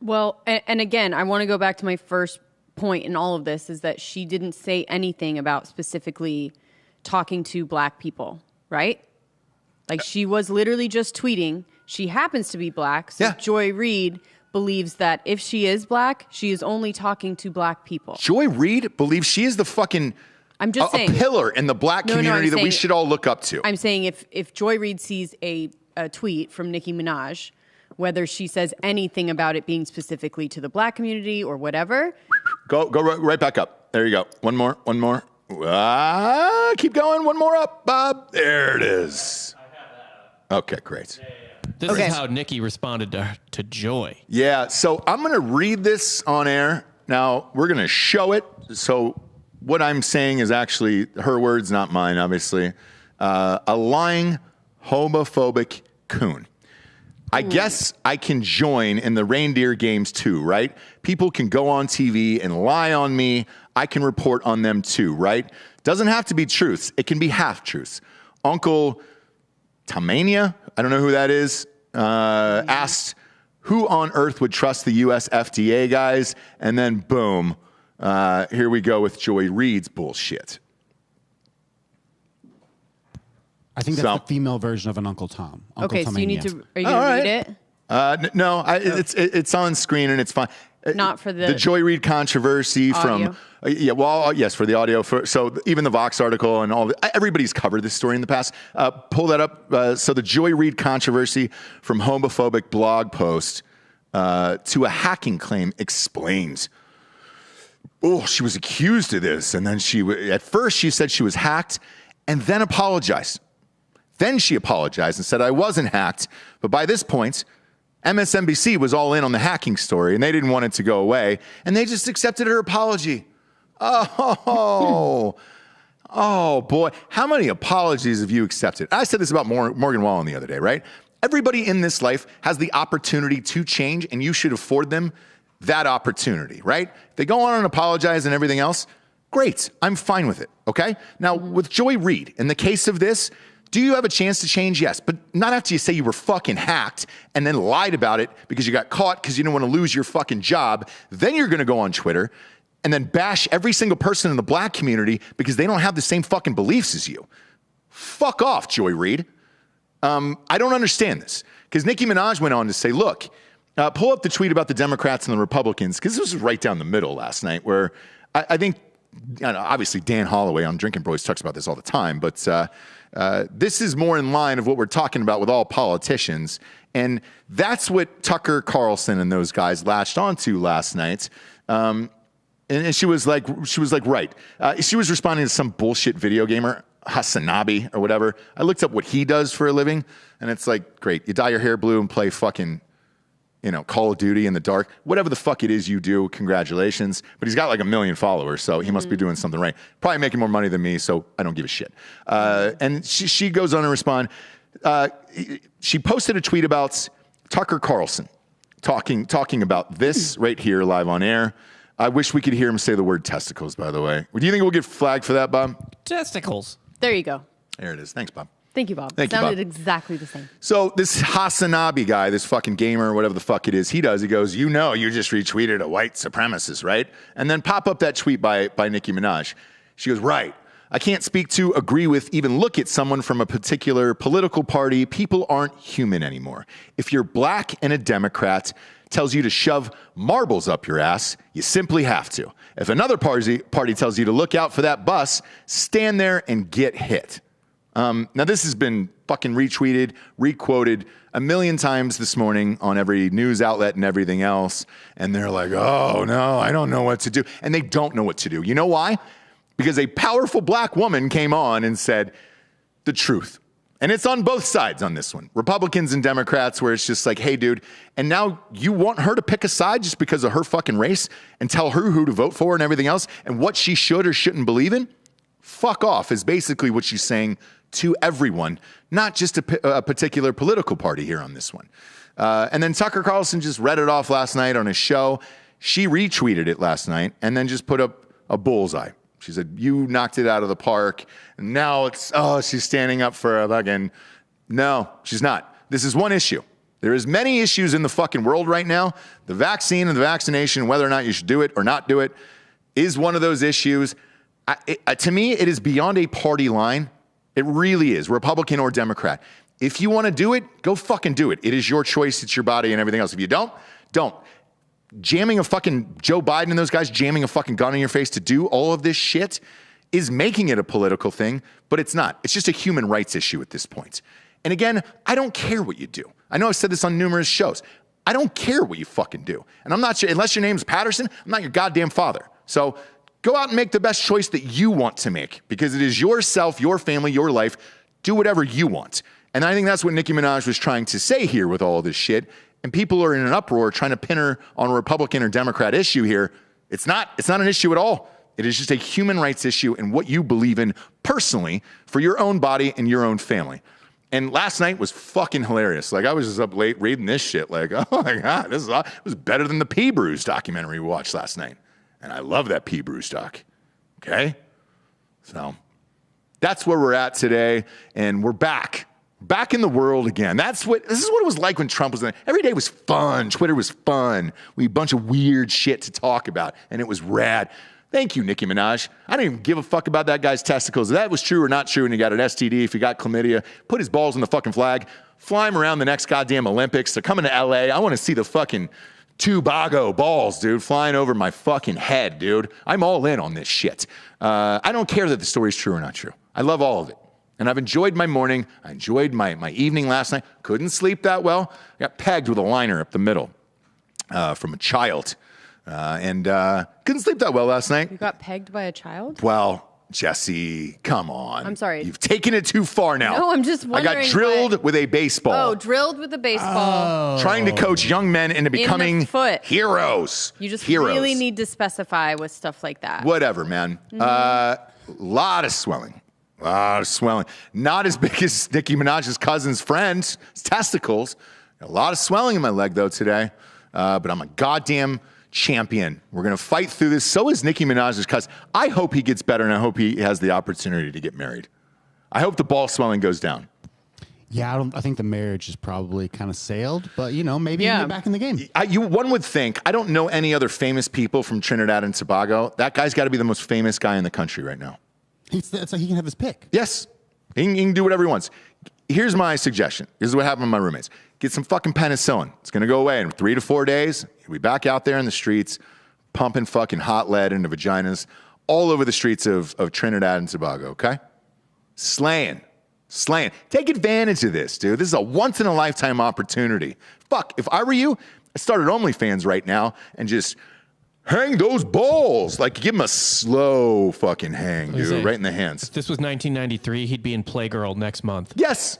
Well, and again, I want to go back to my first point in all of this is that she didn't say anything about specifically talking to black people, right? Like she was literally just tweeting. She happens to be black, so yeah. Joy Reid believes that if she is black, she is only talking to black people. Joy Reid believes she is the fucking I'm just saying, pillar in the black community that we should all look up to. I'm saying if Joy Reid sees a tweet from Nicki Minaj, whether she says anything about it being specifically to the black community or whatever. Go right back up. There you go. One more. Keep going. One more up, Bob. There it is. I have that up. Okay, great. Yeah. This is how Nicki responded to Joy. Yeah, so I'm going to read this on air. Now, we're going to show it. So what I'm saying is actually her words, not mine, obviously. A lying, homophobic coon. I guess I can join in the reindeer games too, right? People can go on TV and lie on me. I can report on them too, right? Doesn't have to be truths. It can be half-truths. Uncle Tamania, I don't know who that is, asked who on earth would trust the US FDA guys, and then boom, here we go with Joy Reid's bullshit. I think that's the female version of an Uncle Tom. Uncle so you need to, are you going to read it? No, it's on screen and it's fine. Not for the Joy Reid controversy audio. From yes, for the audio. So even the Vox article and all everybody's covered this story in the past. Pull that up. So the Joy Reid controversy from homophobic blog post to a hacking claim explains. Oh, she was accused of this, and then at first she said she was hacked, and then apologized. Then she apologized and said I wasn't hacked, but by this point, MSNBC was all in on the hacking story, and they didn't want it to go away, and they just accepted her apology. Oh boy. How many apologies have you accepted? I said this about Morgan Wallen the other day, right? Everybody in this life has the opportunity to change, and you should afford them that opportunity, right? If they go on and apologize and everything else, great. I'm fine with it, okay? Now, with Joy Reid, in the case of this, do you have a chance to change? Yes, but not after you say you were fucking hacked and then lied about it because you got caught because you didn't want to lose your fucking job. Then you're going to go on Twitter and then bash every single person in the black community because they don't have the same fucking beliefs as you. Fuck off, Joy Reid. I don't understand this because Nicki Minaj went on to say, look, pull up the tweet about the Democrats and the Republicans because this was right down the middle last night where I think, obviously Dan Holloway on Drinking Bros talks about this all the time, but this is more in line of what we're talking about with all politicians. And that's what Tucker Carlson and those guys latched onto last night. And she was like, right. She was responding to some bullshit video gamer, Hasanabi or whatever. I looked up what he does for a living, and it's like, great. You dye your hair blue and play fucking, Call of Duty in the dark. Whatever the fuck it is you do, congratulations. But he's got like 1 million followers, so he must be doing something right. Probably making more money than me, so I don't give a shit. And she goes on to respond, she posted a tweet about Tucker Carlson talking about this right here live on air. I wish we could hear him say the word testicles, by the way. Do you think we'll get flagged for that, Bob? Testicles. There you go. There it is. Thanks, Bob. Thank you, Bob. Thank you, Sounded Bob. exactly the same. So this Hasanabi guy, this fucking gamer, whatever the fuck it is, he goes, you just retweeted a white supremacist, right? And then pop up that tweet by Nicki Minaj. She goes, right. I can't speak to, agree with, even look at someone from a particular political party. People aren't human anymore. If you're black and a Democrat tells you to shove marbles up your ass, you simply have to. If another party tells you to look out for that bus, stand there and get hit. Now, this has been fucking retweeted, requoted a million times this morning on every news outlet and everything else. And they're like, oh, no, I don't know what to do. And they don't know what to do. You know why? Because a powerful black woman came on and said the truth. And it's on both sides on this one. Republicans and Democrats, where it's just like, hey, dude, and now you want her to pick a side just because of her fucking race and tell her who to vote for and everything else and what she should or shouldn't believe in? Fuck off is basically what she's saying to everyone, not just a particular political party here on this one. And then Tucker Carlson just read it off last night on his show. She retweeted it last night and then just put up a bullseye. She said, you knocked it out of the park. And now she's standing up for a fucking... No, she's not. This is one issue. There is many issues in the fucking world right now. The vaccine and the vaccination, whether or not you should do it or not do it, is one of those issues. To me, it is beyond a party line. It really is, Republican or Democrat. If you want to do it, go fucking do it. It is your choice. It's your body and everything else. If you don't. Jamming a fucking Joe Biden and those guys, jamming a fucking gun in your face to do all of this shit is making it a political thing, but it's not. It's just a human rights issue at this point. And again, I don't care what you do. I know I've said this on numerous shows. I don't care what you fucking do. And I'm not sure, unless your name's Patterson, I'm not your goddamn father. So go out and make the best choice that you want to make because it is yourself, your family, your life. Do whatever you want. And I think that's what Nicki Minaj was trying to say here with all of this shit. And people are in an uproar trying to pin her on a Republican or Democrat issue here. It's not an issue at all. It is just a human rights issue and what you believe in personally for your own body and your own family. And last night was fucking hilarious. Like I was just up late reading this shit like, oh my God, it was better than the P. Bruce documentary we watched last night. And I love that P. Bruce doc. Okay? So that's where we're at today. And we're back in the world again. This is what it was like when Trump was there. Every day was fun. Twitter was fun. We had a bunch of weird shit to talk about. And it was rad. Thank you, Nicki Minaj. I don't even give a fuck about that guy's testicles. If that was true or not true and he got an STD, if he got chlamydia, put his balls on the fucking flag, fly him around the next goddamn Olympics. They're coming to LA. I want to see the fucking Tobago balls, dude, flying over my fucking head, dude. I'm all in on this shit. I don't care that the story's true or not true. I love all of it. And I've enjoyed my morning. I enjoyed my evening last night. Couldn't sleep that well. I got pegged with a liner up the middle from a child. And couldn't sleep that well last night. You got pegged by a child? Well, Jesse, come on. I'm sorry. You've taken it too far now. No, I'm just wondering. I got drilled with a baseball. Oh, drilled with a baseball. Trying to coach young men into becoming heroes. You just really need to specify with stuff like that. Whatever, man. Lot of swelling. Not as big as Nicki Minaj's cousin's friend's testicles. A lot of swelling in my leg, though, today. But I'm a goddamn champion. We're going to fight through this. So is Nicki Minaj's cousin. I hope he gets better, and I hope he has the opportunity to get married. I hope the ball swelling goes down. Yeah, I think the marriage is probably kind of sailed, but, maybe he can get back in the game. One would think, I don't know any other famous people from Trinidad and Tobago. That guy's got to be the most famous guy in the country right now. It's like he can have his pick. Yes. He can do whatever he wants. Here's my suggestion. This is what happened with my roommates. Get some fucking penicillin. It's going to go away in 3 to 4 days. He'll be back out there in the streets, pumping fucking hot lead into vaginas all over the streets of Trinidad and Tobago, okay? Slaying. Take advantage of this, dude. This is a once-in-a-lifetime opportunity. Fuck, if I were you, I started OnlyFans right now and just hang those balls. Like, give him a slow fucking hang, dude, right in the hands. If this was 1993, he'd be in Playgirl next month. Yes,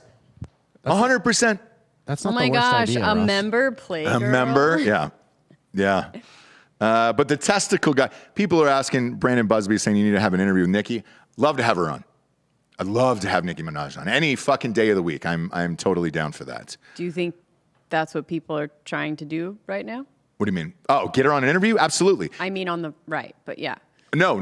100%. That's not oh my the worst gosh, idea, a Russ. member Playgirl. A member, yeah. But the testicle guy, people are asking, Brandon Busby saying you need to have an interview with Nicki. Love to have her on. I'd love to have Nicki Minaj on any fucking day of the week. I'm totally down for that. Do you think that's what people are trying to do right now? What do you mean? Oh, get her on an interview? Absolutely. I mean, on the right, but yeah. No.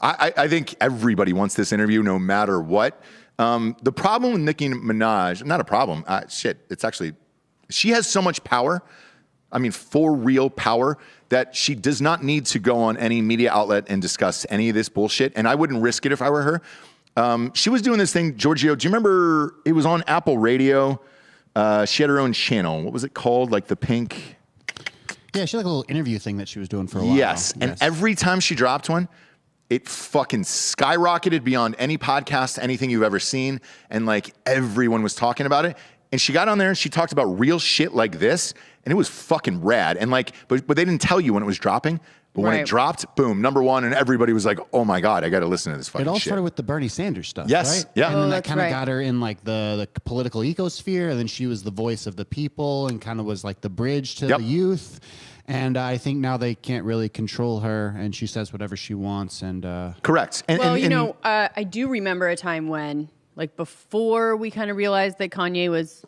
I think everybody wants this interview no matter what. The problem with Nicki Minaj, not a problem. It's actually, she has so much power. I mean, for real power, that she does not need to go on any media outlet and discuss any of this bullshit. And I wouldn't risk it if I were her. She was doing this thing, Giorgio. Do you remember it was on Apple Radio? She had her own channel. What was it called? Like the pink. Yeah, she had like a little interview thing that she was doing for a while. Yes. And every time she dropped one, it fucking skyrocketed beyond any podcast, anything you've ever seen. And like everyone was talking about it. And she got on there and she talked about real shit like this. And it was fucking rad. And like, but they didn't tell you when it was dropping. But when it dropped, boom, #1. And everybody was like, oh my God, I got to listen to this fucking shit. It all started with the Bernie Sanders stuff, yes, right? Yeah. And then that that's kind of right. got her in like the political ecosphere. And then she was the voice of the people and kind of was like the bridge to Yep. the youth. And I think now they can't really control her, and she says whatever she wants. And Correct. And, Well, and- I do remember a time when, like, before we kind of realized that Kanye was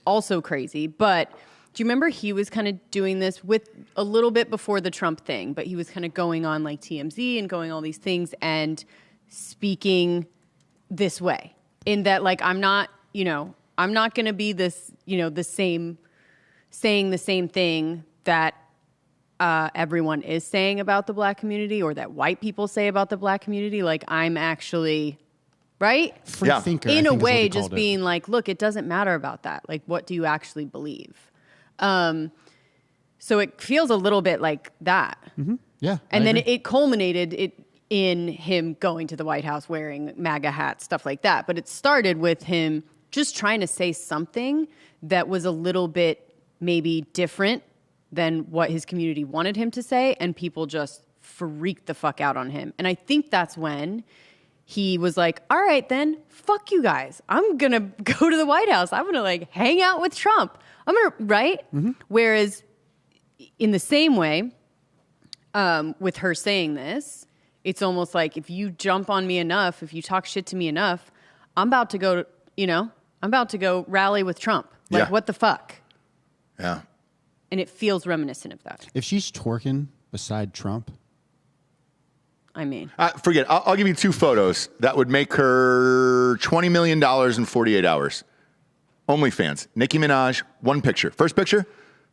also crazy, but do you remember he was kind of doing this with a little bit before the Trump thing, but he was kind of going on like TMZ and going all these things and speaking this way in that, like, I'm not going to be this, saying the same thing that everyone is saying about the black community or that white people say about the black community. Like, I'm actually, right? free Yeah. thinker, In I a think is what way, he just called it. being like, look, it doesn't matter about that. Like, what do you actually believe? So it feels a little bit like that. Yeah. And I then agree. it culminated in him going to the White House wearing MAGA hats, stuff like that. But it started with him just trying to say something that was a little bit maybe different than what his community wanted him to say, and people just freaked the fuck out on him. And I think that's when he was like, all right, then, fuck you guys. I'm going to go to the White House. I'm going to, like, hang out with Trump. Right? Whereas in the same way, with her saying this, it's almost like if you jump on me enough, if you talk shit to me enough, I'm about to go rally with Trump. Like, Yeah. what the fuck? yeah. And it feels reminiscent of that. If she's twerking beside Trump, I mean, Forget. I'll give you 2 photos that would make her $20 million in 48 hours. OnlyFans. Nicki Minaj. 1 picture. First picture,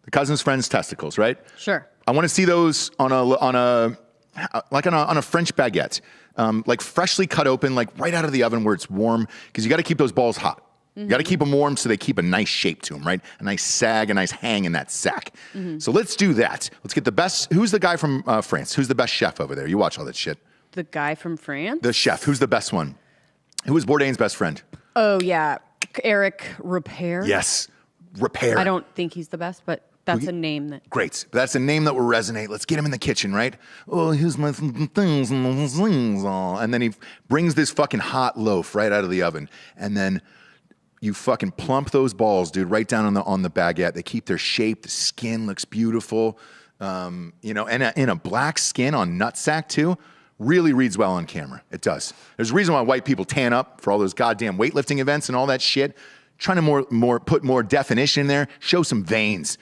the cousin's friend's testicles. Right. sure. I want to see those on a French baguette, like freshly cut open, like right out of the oven where it's warm, because you got to keep those balls hot. You got to keep them warm so they keep a nice shape to them, right? A nice sag, a nice hang in that sack. So let's do that. Let's get the best. Who's the guy from France? Who's the best chef over there? You watch all that shit. The guy from France? The chef. Who's the best one? Who was Bourdain's best friend? Oh, yeah. Eric Repair. Yes, Repair. I don't think he's the best, but that's a name that... Great. That's a name that will resonate. Let's get him in the kitchen, right? Oh, here's my things and my things. And then he brings this fucking hot loaf right out of the oven. And then you fucking plump those balls, dude, right down on the baguette. They keep their shape. The skin looks beautiful. And in a black skin on nutsack too, really reads well on camera. It does. There's a reason why white people tan up for all those goddamn weightlifting events and all that shit. Trying to put more definition in there, show some veins.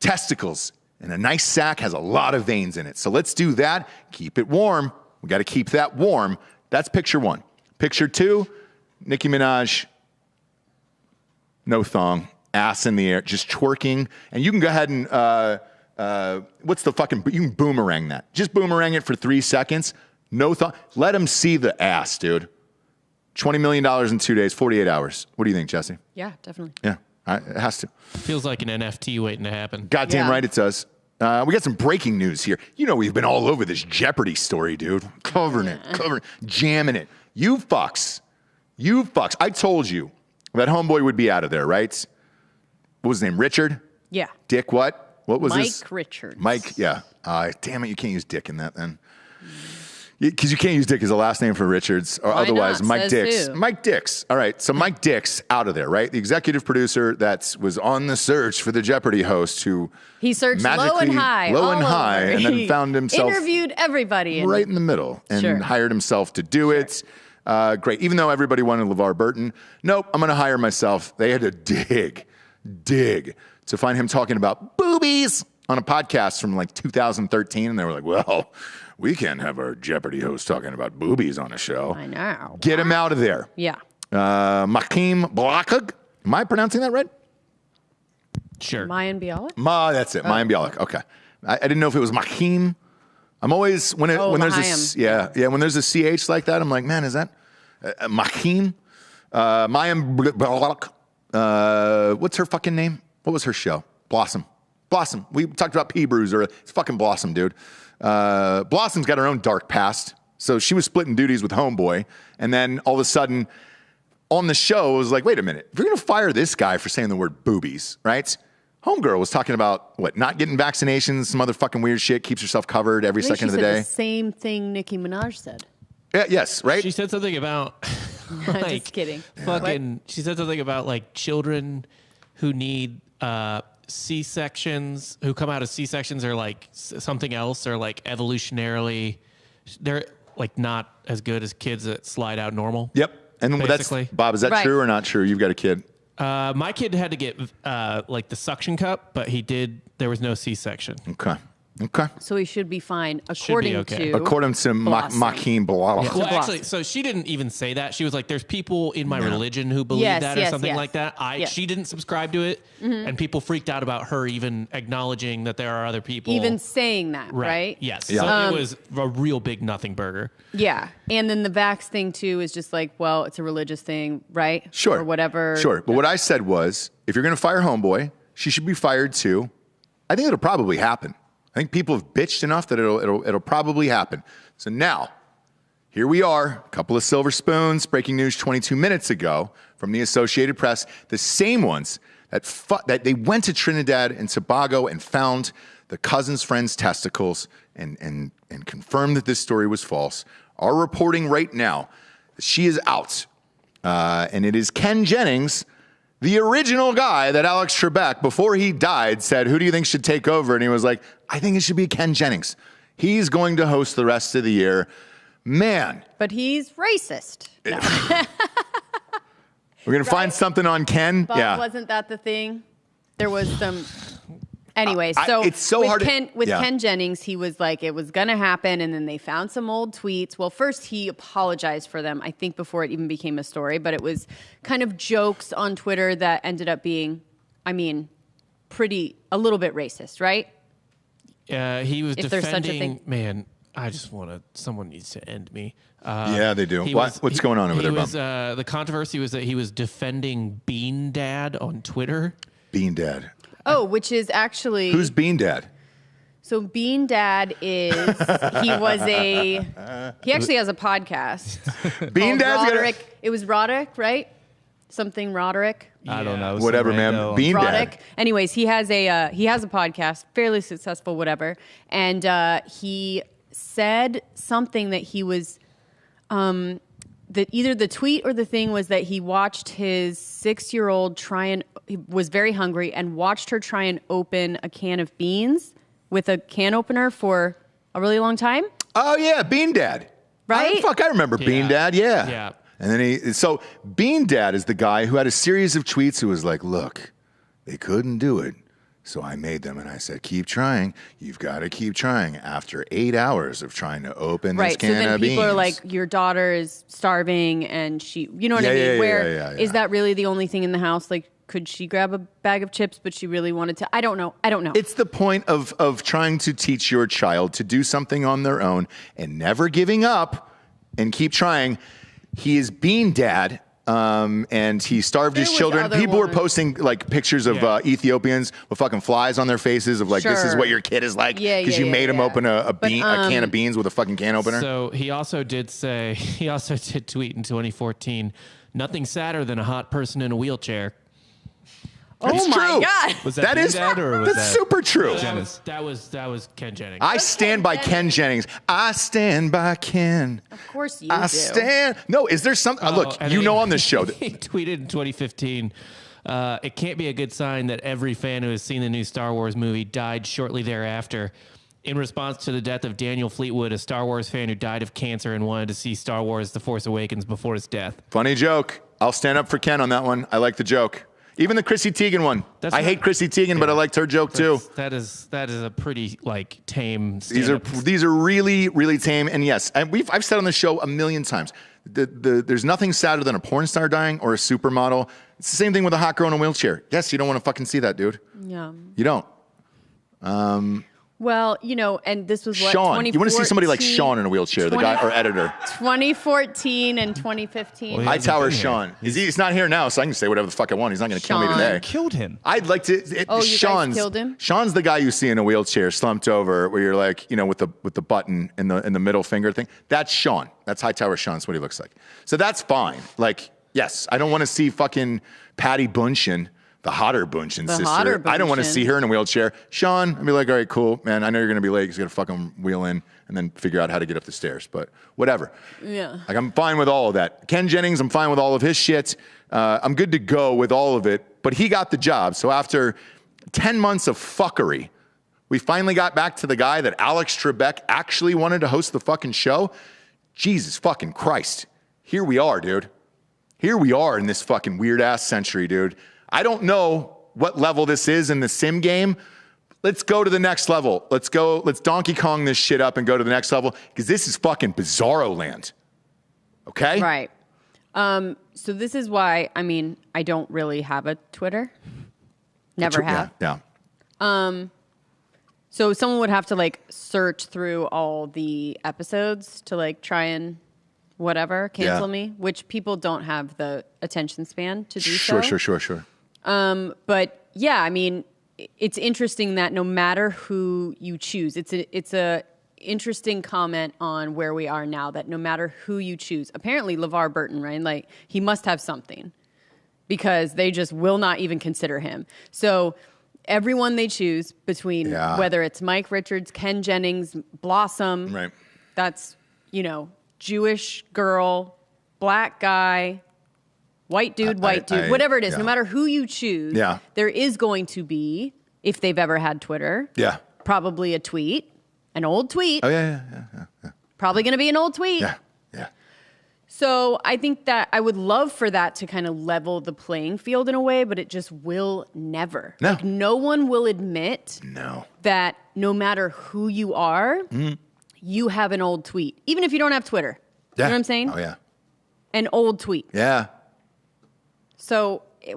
Testicles, and a nice sack has a lot of veins in it. So let's do that. Keep it warm. We got to keep that warm. That's picture 1. Picture 2, Nicki Minaj, no thong, ass in the air, just twerking. And you can go ahead and, you can boomerang that. Just boomerang it for 3 seconds. No thong. Let them see the ass, dude. $20 million in 2 days, 48 hours. What do you think, Jesse? Yeah, definitely. Yeah, it has to. Feels like an NFT waiting to happen. Goddamn Yeah. right it does. We got some breaking news here. You know we've been all over this Jeopardy story, dude. Covering it, jamming it. You fucks. I told you that homeboy would be out of there, right? What was his name? Richard? Yeah. Dick what? What was Mike his? Richards. Mike, yeah. Damn it, you can't use Dick in that then. Because you can't use Dick as a last name for Richards, or Why otherwise not? Mike Says Dix. who? Mike Dix. All right, so Mike Dix out of there, right? The executive producer that was on the search for the Jeopardy host who He searched low and magically- high. low all and high, over. and then He found himself interviewed everybody. right in the middle and Sure. hired himself to do it. Great. Even though everybody wanted LeVar Burton, nope, I'm going to hire myself. They had to dig to find him talking about boobies on a podcast from like 2013. And they were like, well, we can't have our Jeopardy host talking about boobies on a show. I know. Get him out of there. Yeah. Makim Blakug. Am I pronouncing that right? Sure. Mayan Bialik? That's it. Mayan Bialik. Okay. I didn't know if it was Makim. I'm always when there's when there's a CH like that, I'm like, man, is that Makim? Mayan Bialik. What's her fucking name? What was her show? Blossom. We talked about P Bruiser. It's fucking Blossom, dude. Blossom's got her own dark past. So she was splitting duties with Homeboy, and then all of a sudden on the show, it was like, wait a minute. If you're going to fire this guy for saying the word boobies, right? Homegirl was talking about, not getting vaccinations, some other fucking weird shit, keeps herself covered every second of the day. The same thing Nicki Minaj said. Yeah, yes, right? She said something about, Just kidding. Fucking, she said something about like children who need C-sections, who come out of C-sections or like something else, or like evolutionarily, they're like not as good as kids that slide out normal. Yep. And basically. Bob, is that true or not true? You've got a kid. My kid had to get like the suction cup, but there was no C-section. Okay. So he should be fine, According to Makim Blakug. Well, actually, so she didn't even say that. She was like, there's people in my religion who believe that or something like that. She didn't subscribe to it, and people freaked out about her even acknowledging that there are other people. Even saying that, right? Yes. Yeah. So it was a real big nothing burger. Yeah. And then the vax thing, too, is just like, well, it's a religious thing, right? Sure. Or whatever. Sure. But what I said was, if you're going to fire Homeboy, she should be fired too. I think it'll probably happen. I think people have bitched enough that it'll probably happen. So now, here we are, a couple of silver spoons, breaking news 22 minutes ago from the Associated Press, the same ones that they went to Trinidad and Tobago and found the cousin's friend's testicles and confirmed that this story was false, are reporting right now that she is out. And it is Ken Jennings, the original guy that Alex Trebek, before he died, said, who do you think should take over? And he was like, I think it should be Ken Jennings. He's going to host the rest of the year. Man. But he's racist. No. We're going to find something on Ken. But wasn't that the thing? There was some... Anyway, so it's so with hard Ken Jennings, he was like, it was going to happen, and then they found some old tweets. Well, first he apologized for them, I think, before it even became a story, but it was kind of jokes on Twitter that ended up being, a little bit racist, right? He was if there's such a thing. Man, I just someone needs to end me. Yeah, they do. What's going on over there, Bob? The controversy was that he was defending Bean Dad on Twitter. Bean Dad. Oh, which is actually... Who's Bean Dad? So Bean Dad is... he actually has a podcast. Bean Dad's Roderick. It was Roderick, right? Something Roderick. I don't know. Whatever, man. Bean Roderick. Dad. Anyways, he has a podcast, fairly successful, whatever. And he said something that he was... that either the tweet or the thing was that he watched his 6-year-old he was very hungry and watched her try and open a can of beans with a can opener for a really long time. Oh, yeah, Bean Dad. Right? I remember Bean Dad, yeah. Yeah. And then so Bean Dad is the guy who had a series of tweets who was like, look, they couldn't do it. So I made them and I said, keep trying. You've got to keep trying. After 8 hours of trying to open this can of beans. Right, so then people are like, your daughter is starving and she, you know what I mean? Is that really the only thing in the house? Like, could she grab a bag of chips, but she really wanted to? I don't know. It's the point of trying to teach your child to do something on their own and never giving up and keep trying. He is Bean Dad. And he starved his children. People were posting like pictures of Ethiopians with fucking flies on their faces of like, this is what your kid is like because you made him open a can of beans with a fucking can opener. So he also did tweet in 2014, nothing sadder than a hot person in a wheelchair. It's my true. God. Was that Bean Dad or was that's that super true. That was Ken Jennings. I stand by Ken Jennings. I stand by Ken. Of course you do. Stand. No, is there something? Look, on this show. He tweeted in 2015, it can't be a good sign that every fan who has seen the new Star Wars movie died shortly thereafter. in response to the death of Daniel Fleetwood, a Star Wars fan who died of cancer and wanted to see Star Wars The Force Awakens before his death. Funny joke. I'll stand up for Ken on that one. I like the joke. Even the Chrissy Teigen one. I hate Chrissy Teigen, but I liked her joke too. That is a pretty like tame stand-up. These are really, really tame. And yes, I've said on the show a million times, there's nothing sadder than a porn star dying or a supermodel. It's the same thing with a hot girl in a wheelchair. Yes, you don't want to fucking see that, dude. Yeah. You don't. Well, and this was what, Sean. You want to see somebody like Sean in a wheelchair, the guy, or editor. 2014 and 2015. Well, Hightower Sean. He's not here now, so I can say whatever the fuck I want. He's not going to kill me today. Killed him. I'd like to. You guys killed him? Sean's the guy you see in a wheelchair, slumped over, where you're like, with the button in the middle finger thing. That's Sean. That's Hightower Sean. That's what he looks like. So that's fine. Like, yes, I don't want to see fucking Patty Bunchen. The hotter Bunchen sister. I don't want to see her in a wheelchair. Sean, I'd be like, all right, cool, man. I know you're going to be late. He's going to fucking wheel in and then figure out how to get up the stairs. But whatever. Yeah. Like, I'm fine with all of that. Ken Jennings, I'm fine with all of his shit. I'm good to go with all of it. But he got the job. So after 10 months of fuckery, we finally got back to the guy that Alex Trebek actually wanted to host the fucking show. Jesus fucking Christ. Here we are, dude. Here we are in this fucking weird-ass century, dude. I don't know what level this is in the sim game. Let's go to the next level. Let's Donkey Kong this shit up and go to the next level, because this is fucking bizarro land. Okay? Right. So this is why, I don't really have a Twitter. Never have. Yeah. So someone would have to search through all the episodes to try and cancel me, which people don't have the attention span to do so. Sure. But yeah, it's interesting that no matter who you choose, it's a interesting comment on where we are now, that no matter who you choose, apparently LeVar Burton, right? He must have something, because they just will not even consider him. So everyone they choose between whether it's Mike Richards, Ken Jennings, Blossom, right? That's, Jewish girl, black guy, white dude, whatever it is, no matter who you choose, there is going to be, if they've ever had Twitter, probably a tweet, an old tweet. Oh, yeah. Probably going to be an old tweet. Yeah. So I think that I would love for that to kind of level the playing field in a way, but it just will never. No. No one will admit that no matter who you are, you have an old tweet. Even if you don't have Twitter. You know what I'm saying? Oh, yeah. An old tweet. Yeah. So I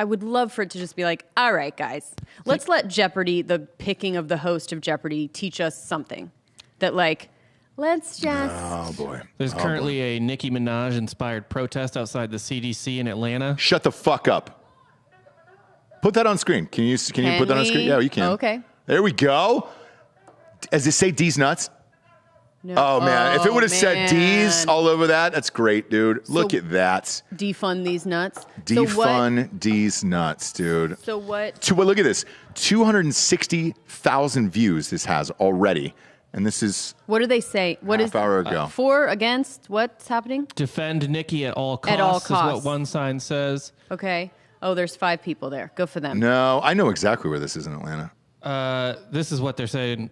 would love for it to just be like, all right, guys, let's let Jeopardy, the picking of the host of Jeopardy, teach us something. That let's just... Oh, boy. There's currently a Nicki Minaj-inspired protest outside the CDC in Atlanta. Shut the fuck up. Put that on screen. Can you put that on screen? Yeah, you can. Okay. There we go. Does it say D's nuts? No. Oh, man. If it would have said D's all over that, that's great, dude. Look at that. Defund these nuts. Defund D's nuts, dude. So what? Look at this. 260,000 views this has already. And this is... What do they say? What half hour ago. For, against, what's happening? Defend Nicki at all costs, at all is costs. what one sign says. Okay. Oh, there's 5 people there. Good for them. No, I know exactly where this is in Atlanta. This is what they're saying.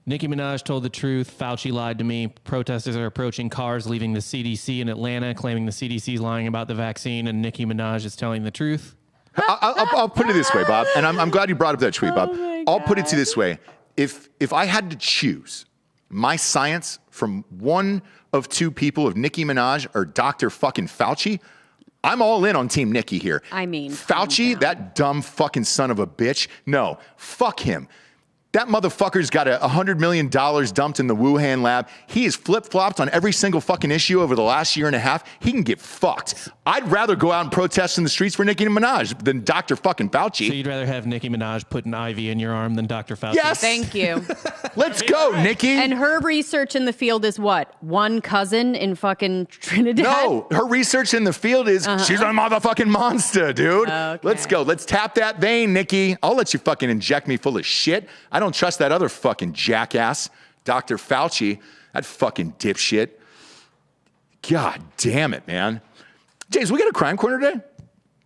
Nicki Minaj told the truth. Fauci lied to me. Protesters are approaching cars leaving the CDC in Atlanta, claiming the CDC is lying about the vaccine, and Nicki Minaj is telling the truth. I'll put it this way, Bob, and I'm glad you brought up that tweet, Bob. I'll put it to you this way. If I had to choose my science from one of 2 people, of Nicki Minaj or Dr. fucking Fauci, I'm all in on Team Nicki here. Fauci, that dumb fucking son of a bitch. No, fuck him. That motherfucker's got $100 million dumped in the Wuhan lab. He is flip-flopped on every single fucking issue over the last year and a half. He can get fucked. I'd rather go out and protest in the streets for Nicki Minaj than Dr. fucking Fauci. So you'd rather have Nicki Minaj put an IV in your arm than Dr. Fauci? Yes. Thank you. Let's go, Nicki. And her research in the field is what? One cousin in fucking Trinidad? No, her research in the field is she's a motherfucking monster, dude. Okay. Let's go. Let's tap that vein, Nicki. I'll let you fucking inject me full of shit. I don't trust that other fucking jackass, Dr. Fauci, that fucking dipshit. God damn it, man. James, we got a crime corner today?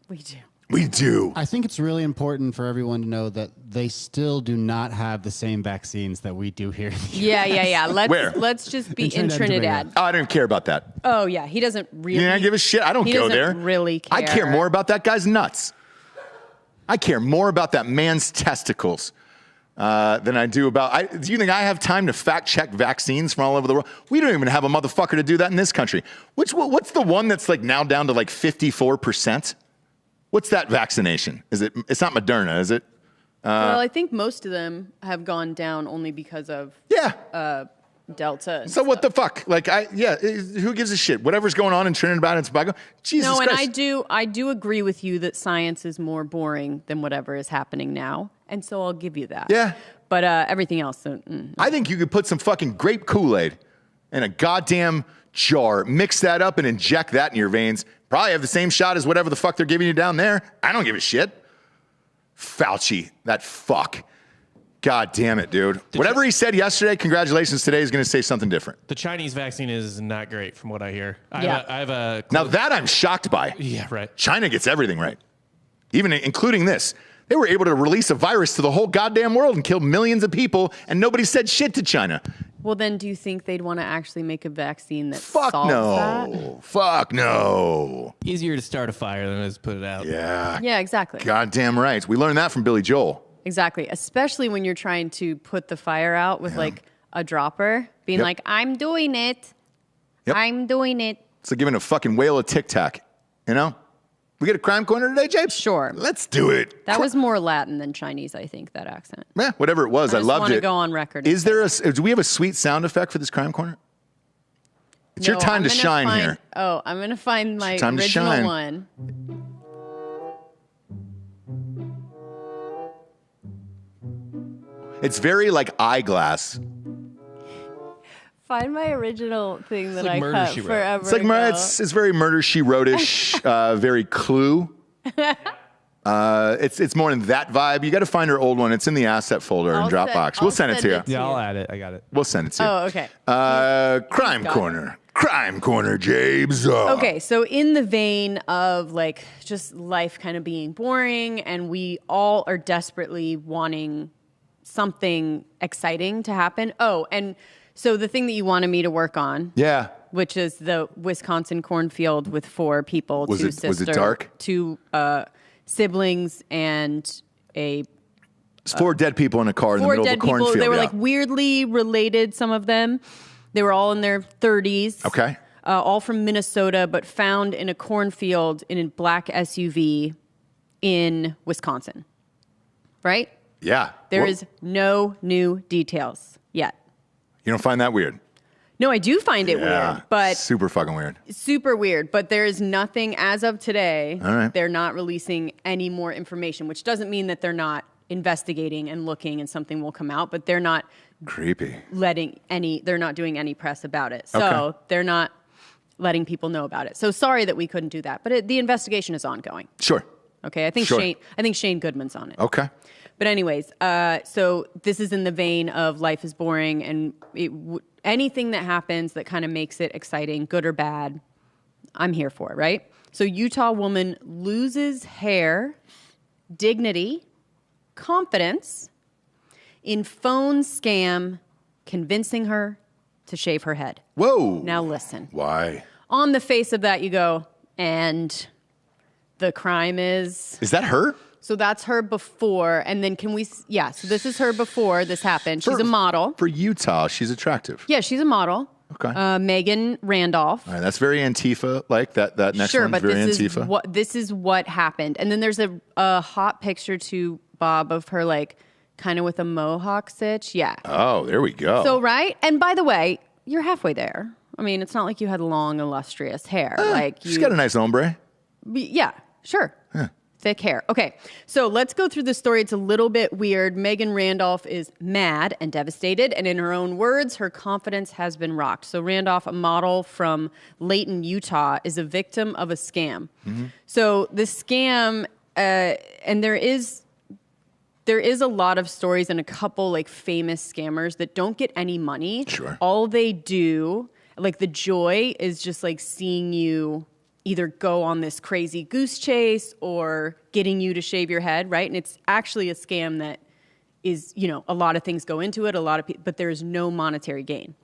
We do. We do. I think it's really important for everyone to know that they still do not have the same vaccines that we do here. Yeah. Where? Let's just be In in Trinidad. Trinidad. Oh, I don't care about that. Oh yeah, he doesn't really. You don't give a shit. I don't he go doesn't there. Really care. I care more about that guy's nuts. I care more about that man's testicles than I do about. Do you think I have time to fact check vaccines from all over the world? We don't even have a motherfucker to do that in this country. What's the one that's like now down to like 54%? What's that vaccination? It's not Moderna, is it? Well, I think most of them have gone down only because of Delta. And So what the fuck? Who gives a shit? Whatever's going on in Trinidad and Tobago. Jesus No, and Christ. I do agree with you that science is more boring than whatever is happening now, and so I'll give you that. Yeah. But everything else, I think you could put some fucking grape Kool-Aid in a goddamn jar, mix that up and inject that in your veins. Probably have the same shot as whatever the fuck they're giving you down there. I don't give a shit. Fauci, that fuck. God damn it, dude. Whatever he said yesterday, congratulations, today is going to say something different. The Chinese vaccine is not great from what I hear. Yeah. I have a Now that I'm shocked by. Yeah, right. China gets everything right. Even including this. They were able to release a virus to the whole goddamn world and kill millions of people, and nobody said shit to China. well, then do you think they'd want to actually make a vaccine that Fuck solves no. that? Fuck no. Easier to start a fire than it is to put it out. Yeah. Yeah, exactly. Goddamn right. We learned that from Billy Joel. Exactly. Especially when you're trying to put the fire out with like a dropper, being Yep. like, I'm doing it. Yep. I'm doing it. It's like giving a fucking whale a Tic Tac. You know? We get a crime corner today, James? Sure. Let's do it. That was more Latin than Chinese, I think, that accent. Yeah, whatever it was. I just loved want it. to go on record. Is there do we have a sweet sound effect for this crime corner? It's your No, time I'm to gonna shine find- here. Oh, I'm going to find my time to original shine. one. It's very like eyeglass. Find my original thing that like I Murder, cut She Wrote. forever It's like ago. it's very Murder She Wrote-ish, very Clue. It's more in that vibe. You got to find her old one. It's in the asset folder in I'll Dropbox. send- We'll I'll send it to send you. it Yeah, I'll add it. I got it. We'll send it to you. Oh, okay. Crime Got it. corner. Crime corner, James. Okay, so in the vein of like just life kind of being boring, and we all are desperately wanting something exciting to happen. Oh, and so the thing that you wanted me to work on, Yeah. which is the Wisconsin cornfield with 4 people, Was 2 it- was it sisters, dark? 2 siblings, and a It's 4 dead people in a car in the 4 middle dead of a cornfield. people. They were yeah. like weirdly related, some of them. They were all in their 30s. Okay. All from Minnesota, but found in a cornfield in a black SUV in Wisconsin. Right? Yeah. There Well, is no new details yet. You don't find that weird? No, I do find it Yeah. weird, but super fucking weird. super weird. But there is nothing as of today. All right. They're not releasing any more information, which doesn't mean that they're not investigating and looking and something will come out, but they're not Creepy. they're not doing any press about it. So Okay. they're not letting people know about it. So sorry that we couldn't do that, but the investigation is ongoing. Sure. Okay, I think Sure. Shane Goodman's on it. Okay. But anyways, so this is in the vein of life is boring, and anything that happens that kind of makes it exciting, good or bad, I'm here for, right? So Utah woman loses hair, dignity, confidence in phone scam, convincing her to shave her head. Whoa. Now listen. Why? On the face of that, you go, and the crime is... Is that her? So that's her before, and then so this is her before this happened. She's a model. For Utah, she's attractive. Yeah, she's a model. Okay. Megan Randolph. All right, that's very Antifa. Like that next Sure, one's but very this Antifa. is what happened. And then there's a hot picture to Bob of her like kind of with a mohawk stitch. Yeah. Oh, there we go. So right, and by the way, you're halfway there. I mean, it's not like you had long, illustrious hair. Like she's got a nice ombre. Yeah, sure. Thick hair. Okay, so let's go through the story. It's a little bit weird. Megan Randolph is mad and devastated, and in her own words, her confidence has been rocked. So Randolph, a model from Layton, Utah, is a victim of a scam. Mm-hmm. So the scam, and there is a lot of stories and a couple like famous scammers that don't get any money. Sure. All they do, like the joy is just like seeing you either go on this crazy goose chase or getting you to shave your head, right? And it's actually a scam that is, a lot of things go into it, but there is no monetary gain.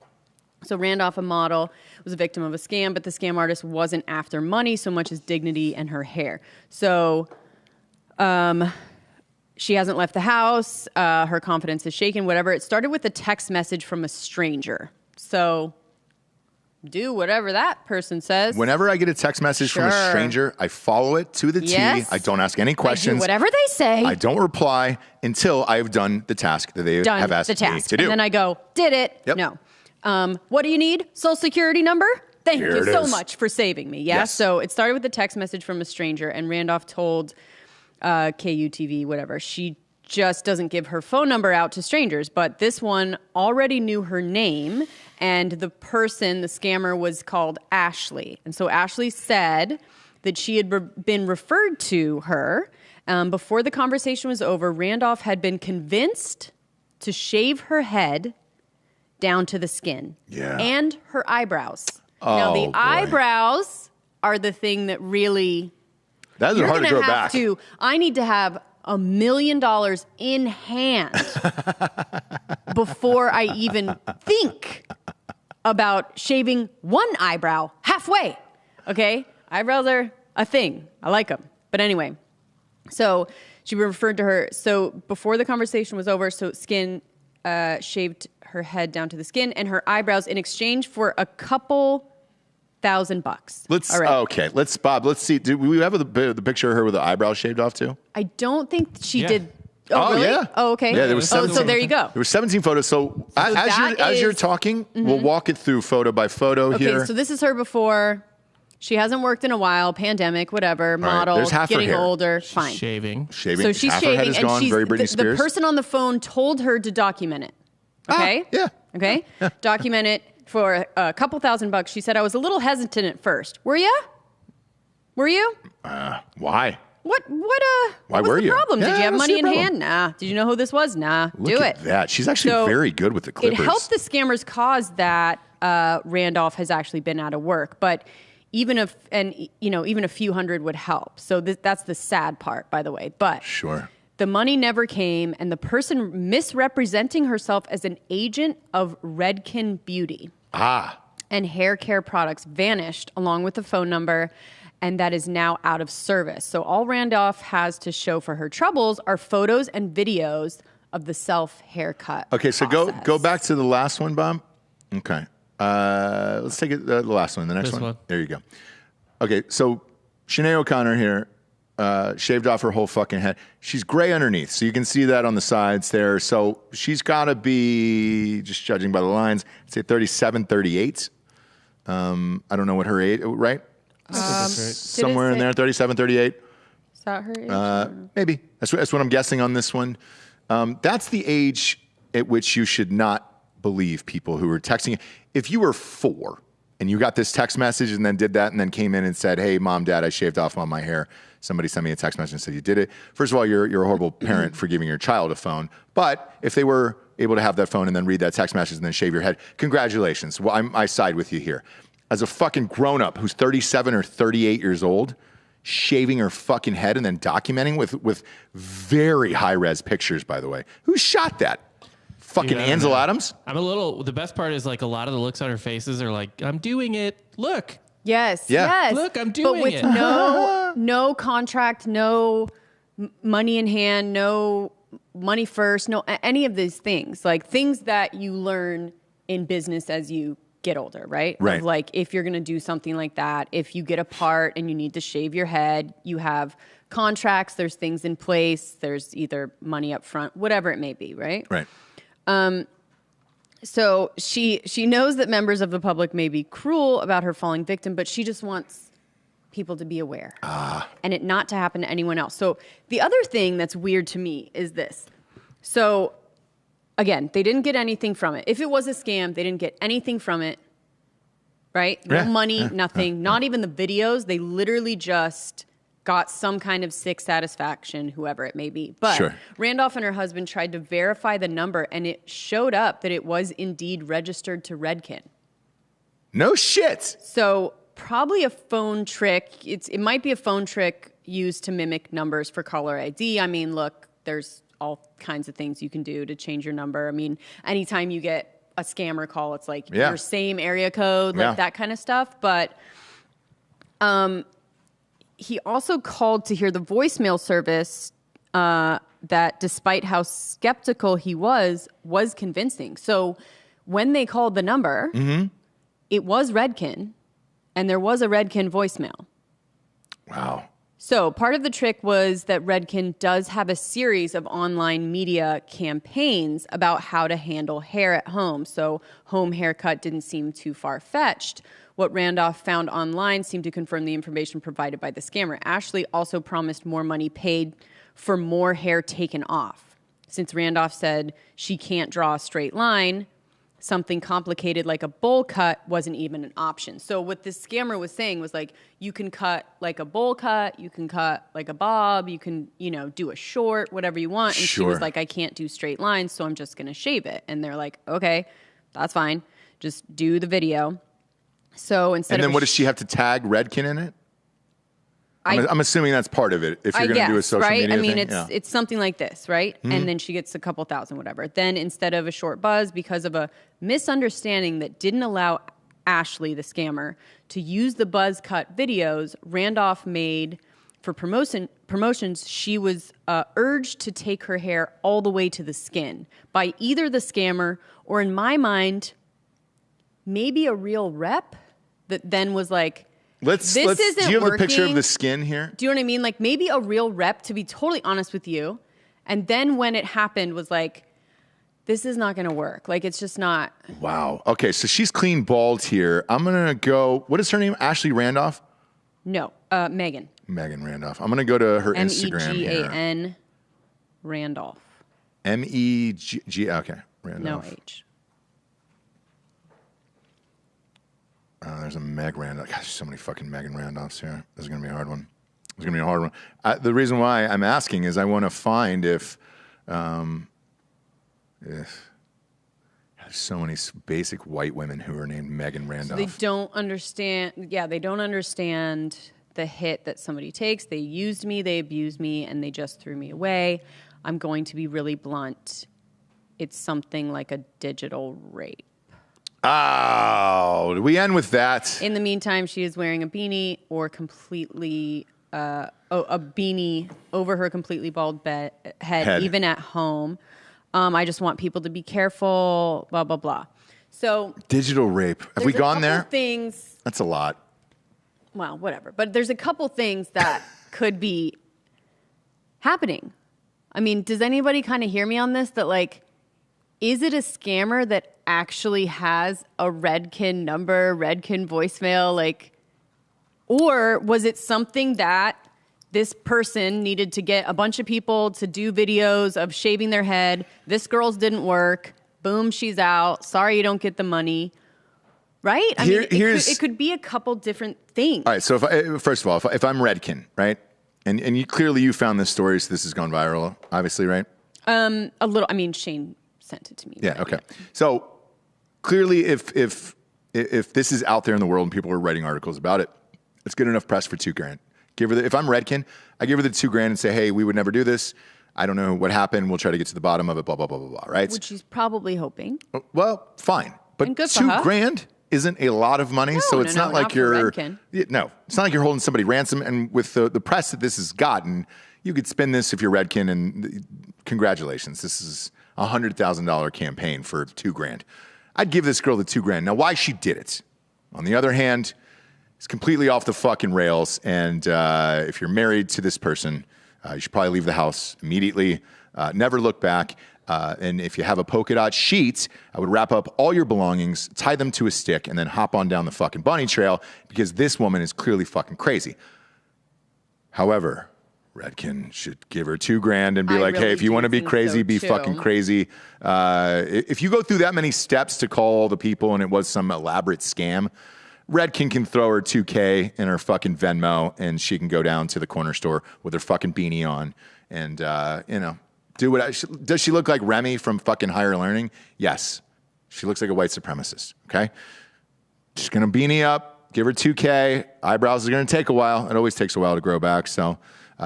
So Randolph, a model, was a victim of a scam, but the scam artist wasn't after money so much as dignity and her hair. So she hasn't left the house. Her confidence is shaken, whatever. It started with a text message from a stranger. So do whatever that person says. Whenever I get a text message from a stranger, I follow it to the T. I don't ask any questions. I do whatever they say. I don't reply until I've done the task that they have asked me to do. And then I go, did it? Yep. No. What do you need? Social security number? Thank Here you it so is. much for saving me. Yeah. Yes. So it started with a text message from a stranger, and Randolph told KUTV, whatever, she just doesn't give her phone number out to strangers. But this one already knew her name, and the person, the scammer, was called Ashley. And so Ashley said that she had been referred to her. Before the conversation was over, Randolph had been convinced to shave her head down to the skin. Yeah. And her eyebrows. Oh, now, the boy. eyebrows are the thing that really... That is hard to grow back. I need to have $1 million in hand before I even think about shaving one eyebrow halfway. Okay? Eyebrows are a thing. I like them. But anyway, so she referred to her. So before the conversation was over, so Skin shaved her head down to the skin and her eyebrows in exchange for a couple $1,000. Okay. Let's see. Do we have the picture of her with the eyebrows shaved off too? I don't think she Yeah. did. Oh, really? Yeah. Oh, okay. Yeah, there was 17. So there you go. There were 17 photos. So as you're talking, we'll walk it through photo by photo here. Okay, so this is her before. She hasn't worked in a while, pandemic, whatever, model, there's half her getting hair. older, fine. Shaving. Shaving. So she's Half her head shaving, is and gone. she's Very Britney the Spears. person on the phone told her to document it. Okay? Yeah. Okay? Document it for a couple $1,000. She said, I was a little hesitant at first. Were you? Why? What Why was were the you? problem? Yeah, Did you have I don't money see a in problem. hand? Nah. Did you know who this was? Nah. Look Do at it. that. She's actually So very good with the clippers. It helped the scammers cause that Randolph has actually been out of work, but even a few hundred would help. So that's the sad part, by the way. But Sure. the money never came, and the person misrepresenting herself as an agent of Redken Beauty and hair care products vanished along with the phone number, and that is now out of service. So all Randolph has to show for her troubles are photos and videos of the self-haircut Okay, so process. go back to the last one, Bob. Okay. Let's take it the last one, the next This one. There you go. Okay, so Sinead O'Connor here shaved off her whole fucking head. She's gray underneath, so you can see that on the sides there. So she's got to be, just judging by the lines, I'd say 37, 38. I don't know what her age, right? Somewhere in there, 37, 38. Is that her age? Maybe. That's what I'm guessing on this one. That's the age at which you should not believe people who are texting. If you were 4 and you got this text message and then did that and then came in and said, hey, Mom, Dad, I shaved off all my hair. Somebody sent me a text message and said you did it. First of all, you're a horrible parent for giving your child a phone. But if they were able to have that phone and then read that text message and then shave your head, congratulations. Well, I side with you here. As a fucking grown-up who's 37 or 38 years old, shaving her fucking head and then documenting with very high-res pictures, by the way. Who shot that? Fucking Dude, I don't Ansel know. Adams? The best part is like a lot of the looks on her faces are like, I'm doing it. Look. Yes. Yeah. Yes. Look, I'm But doing with it. no contract, no money in hand, no money first, no any of these things. Like things that you learn in business as you get older, right? Right. Of like if you're going to do something like that, if you get a part and you need to shave your head, you have contracts, there's things in place, there's either money up front, whatever it may be, right? Right. So she knows that members of the public may be cruel about her falling victim, but she just wants people to be aware and it not to happen to anyone else. So the other thing that's weird to me is this. So again, they didn't get anything from it. If it was a scam, they didn't get anything from it, right? No Yeah. money, nothing, not even the videos. They literally just got some kind of sick satisfaction, whoever it may be. But Sure. Randolph and her husband tried to verify the number, and it showed up that it was indeed registered to Redken. No shit. So probably a phone trick. It might be a phone trick used to mimic numbers for caller ID. I mean, look, there's all kinds of things you can do to change your number. I mean, anytime you get a scammer call, it's like your same area code, like that kind of stuff. But he also called to hear the voicemail service that, despite how skeptical he was convincing. So when they called the number, it was Redken, and there was a Redken voicemail. Wow. So part of the trick was that Redken does have a series of online media campaigns about how to handle hair at home. So home haircut didn't seem too far-fetched. What Randolph found online seemed to confirm the information provided by the scammer. Ashley also promised more money paid for more hair taken off. Since Randolph said she can't draw a straight line, something complicated like a bowl cut wasn't even an option. So what this scammer was saying was like, you can cut like a bowl cut, you can cut like a bob, you can, do a short, whatever you want. And she was like, I can't do straight lines, so I'm just going to shave it. And they're like, okay, that's fine. Just do the video. So instead what does she have to tag Redken in it? I'm assuming that's part of it. If you're going to do a social media I mean, thing. it's something like this, right? Mm-hmm. And then she gets a couple thousand, whatever. Then instead of a short buzz, because of a misunderstanding that didn't allow Ashley, the scammer, to use the buzz cut videos Randolph made for promotions, she was urged to take her hair all the way to the skin by either the scammer or, in my mind, maybe a real rep that then was like, this isn't working. Do you have a picture of the skin here? Do you know what I mean? Like maybe a real rep, to be totally honest with you. And then when it happened was like, this is not going to work. Like it's just not. Wow. Okay, so she's clean bald here. I'm going to go, what is her name? Ashley Randolph? No, Megan. Megan Randolph. I'm going to go to her Instagram here. Megan Randolph. Meg, okay, Randolph. No H. There's a Meg Randolph. Gosh, so many fucking Megan Randolphs here. This is going to be a hard one. The reason why I'm asking is I want to find if there's so many basic white women who are named Megan Randolph. So they don't understand. Yeah, they don't understand the hit that somebody takes. They used me, they abused me, and they just threw me away. I'm going to be really blunt. It's something like a digital rape. Oh, we end with that. In the meantime, she is wearing a beanie or completely, a beanie over her completely bald head, even at home. I just want people to be careful, blah, blah, blah. So digital rape. Have we gone there? Things. That's a lot. Well, whatever. But there's a couple things that could be happening. I mean, does anybody kind of hear me on this? That like, is it a scammer that actually has a Redken number, Redken voicemail, like, or was it something that this person needed to get a bunch of people to do videos of shaving their head? This girl's didn't work. Boom, she's out. Sorry you don't get the money. Right? I mean, it could be a couple different things. All right, so first of all, if I'm Redken, right, and you found this story, so this has gone viral, obviously, right? A little. I mean, Shane sent it to me. Yeah. Okay. So clearly, if this is out there in the world and people are writing articles about it, it's good enough press for $2,000. Give her if I'm Redken, I give her the $2,000 and say, hey, we would never do this. I don't know what happened. We'll try to get to the bottom of it. Blah blah blah blah blah. Right? Which she's probably hoping. Well, fine, but $2,000 isn't a lot of money, so it's not like you're. No, it's not like you're holding somebody ransom. And with the press that this has gotten, you could spend this if you're Redken, and congratulations, this is a $100,000 campaign for $2,000. I'd give this girl the $2,000. Now, why she did it? On the other hand, it's completely off the fucking rails. And if you're married to this person, you should probably leave the house immediately. Never look back. And if you have a polka dot sheet, I would wrap up all your belongings, tie them to a stick, and then hop on down the fucking bunny trail because this woman is clearly fucking crazy. However, Redken should give her $2,000 and be like, hey, if you want to be crazy, be fucking crazy. If you go through that many steps to call all the people and it was some elaborate scam, Redken can throw her $2,000 in her fucking Venmo and she can go down to the corner store with her fucking beanie on and, do what. Does she look like Remy from fucking Higher Learning? Yes. She looks like a white supremacist, okay? She's going to beanie up, Give her 2K. Eyebrows are going to take a while. It always takes a while to grow back. So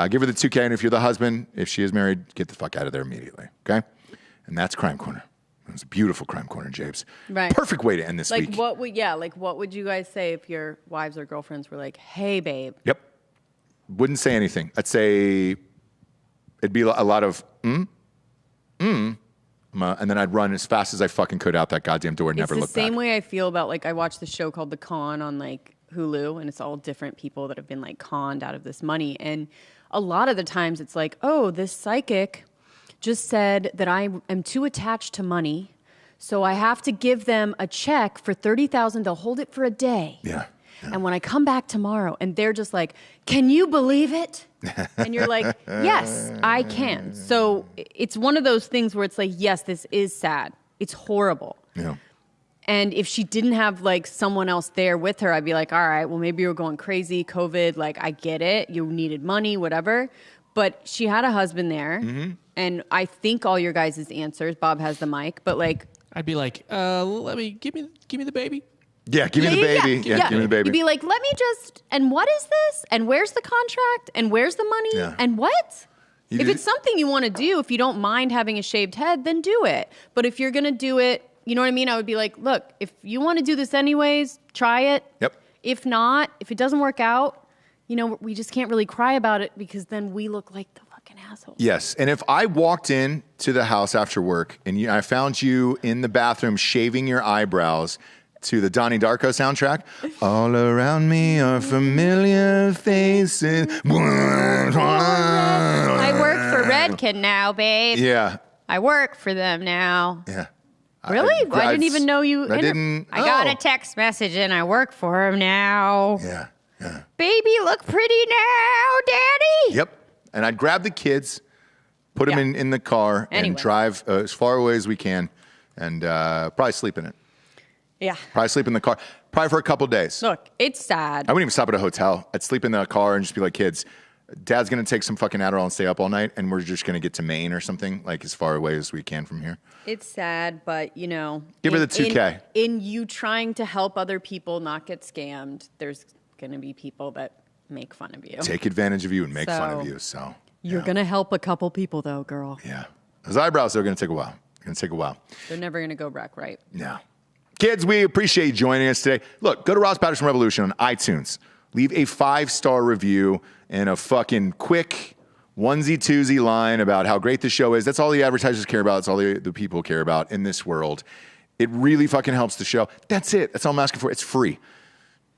give her the 2K. And if you're the husband, if she is married, get the fuck out of there immediately. Okay? And that's Crime Corner. It was a beautiful Crime Corner, James. Right. Perfect way to end this week. What would you guys say if your wives or girlfriends were like, hey, babe? Yep. Wouldn't say anything. I'd say it'd be a lot of, and then I'd run as fast as I fucking could out that goddamn door and never look back. It's the same way I feel about, like, I watched the show called The Con on, like, Hulu, and it's all different people that have been, like, conned out of this money. And a lot of the times it's like, oh, this psychic just said that I am too attached to money, so I have to give them a check for $30,000. They'll hold it for a day. Yeah. And when I come back tomorrow, and they're just like, can you believe it? And you're like, yes, I can. So it's one of those things where it's like, yes, this is sad. It's horrible. Yeah. And if she didn't have, like, someone else there with her, I'd be like, all right, well, maybe you were going crazy, COVID, like, I get it. You needed money, whatever. But she had a husband there. Mm-hmm. And I think all your guys' answers, Bob has the mic, but, like, I'd be like, give me the baby. Yeah, give me the baby. Yeah, give me the baby. You'd be like, let me just, and what is this? And where's the contract? And where's the money? Yeah. And what? If it's something you want to do, if you don't mind having a shaved head, then do it. But if you're going to do it, you know what I mean? I would be like, look, if you want to do this anyways, try it. Yep. If not, if it doesn't work out, you know, we just can't really cry about it because then we look like the fucking assholes. Yes. And if I walked in to the house after work and I found you in the bathroom shaving your eyebrows to the Donnie Darko soundtrack, all around me are familiar faces. I work for Redken now, babe. Yeah. I work for them now. Yeah. Really? I didn't even know you. I didn't. I got a text message and I work for him now. Yeah. Yeah. Baby, look pretty now, Daddy. Yep. And I'd grab the kids, put them in the car, and drive as far away as we can, and probably sleep in it. Yeah. Probably sleep in the car, probably for a couple of days. Look, it's sad. I wouldn't even stop at a hotel. I'd sleep in the car and just be like, kids, Dad's going to take some fucking Adderall and stay up all night, and we're just going to get to Maine or something, like as far away as we can from here. It's sad, but, you know. Give her the 2K. In you trying to help other people not get scammed, there's going to be people that make fun of you. Take advantage of you and make fun of you. So you're going to help a couple people, though, girl. Yeah. Those eyebrows are going to take a while. Going to take a while. They're never going to go back right. Yeah. Kids, we appreciate you joining us today. Look, go to Ross Patterson Revolution on iTunes. Leave a 5-star review and a fucking quick onesie-twosie line about how great the show is. That's all the advertisers care about. That's all the people care about in this world. It really fucking helps the show. That's it. That's all I'm asking for. It's free.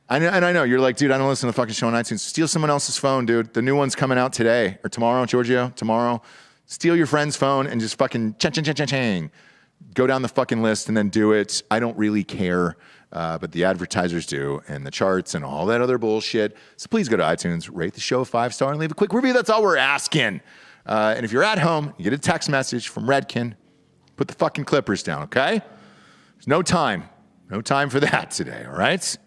I know. You're like, dude, I don't listen to the fucking show on iTunes. Steal someone else's phone, dude. The new one's coming out today or tomorrow, Giorgio, tomorrow. Steal your friend's phone and just fucking chang. Go down the fucking list and then do it. I don't really care, but the advertisers do, and the charts and all that other bullshit. So please go to iTunes, rate the show 5-star, and leave a quick review. That's all we're asking. And if you're at home, you get a text message from Redken. Put the fucking Clippers down, okay? There's no time for that today, all right?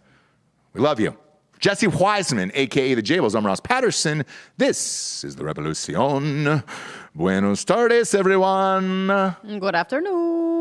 We love you. Jesse Wiseman, a.k.a. the Jables, I'm Ross Patterson. This is the Revolucion. Buenos tardes, everyone. Good afternoon.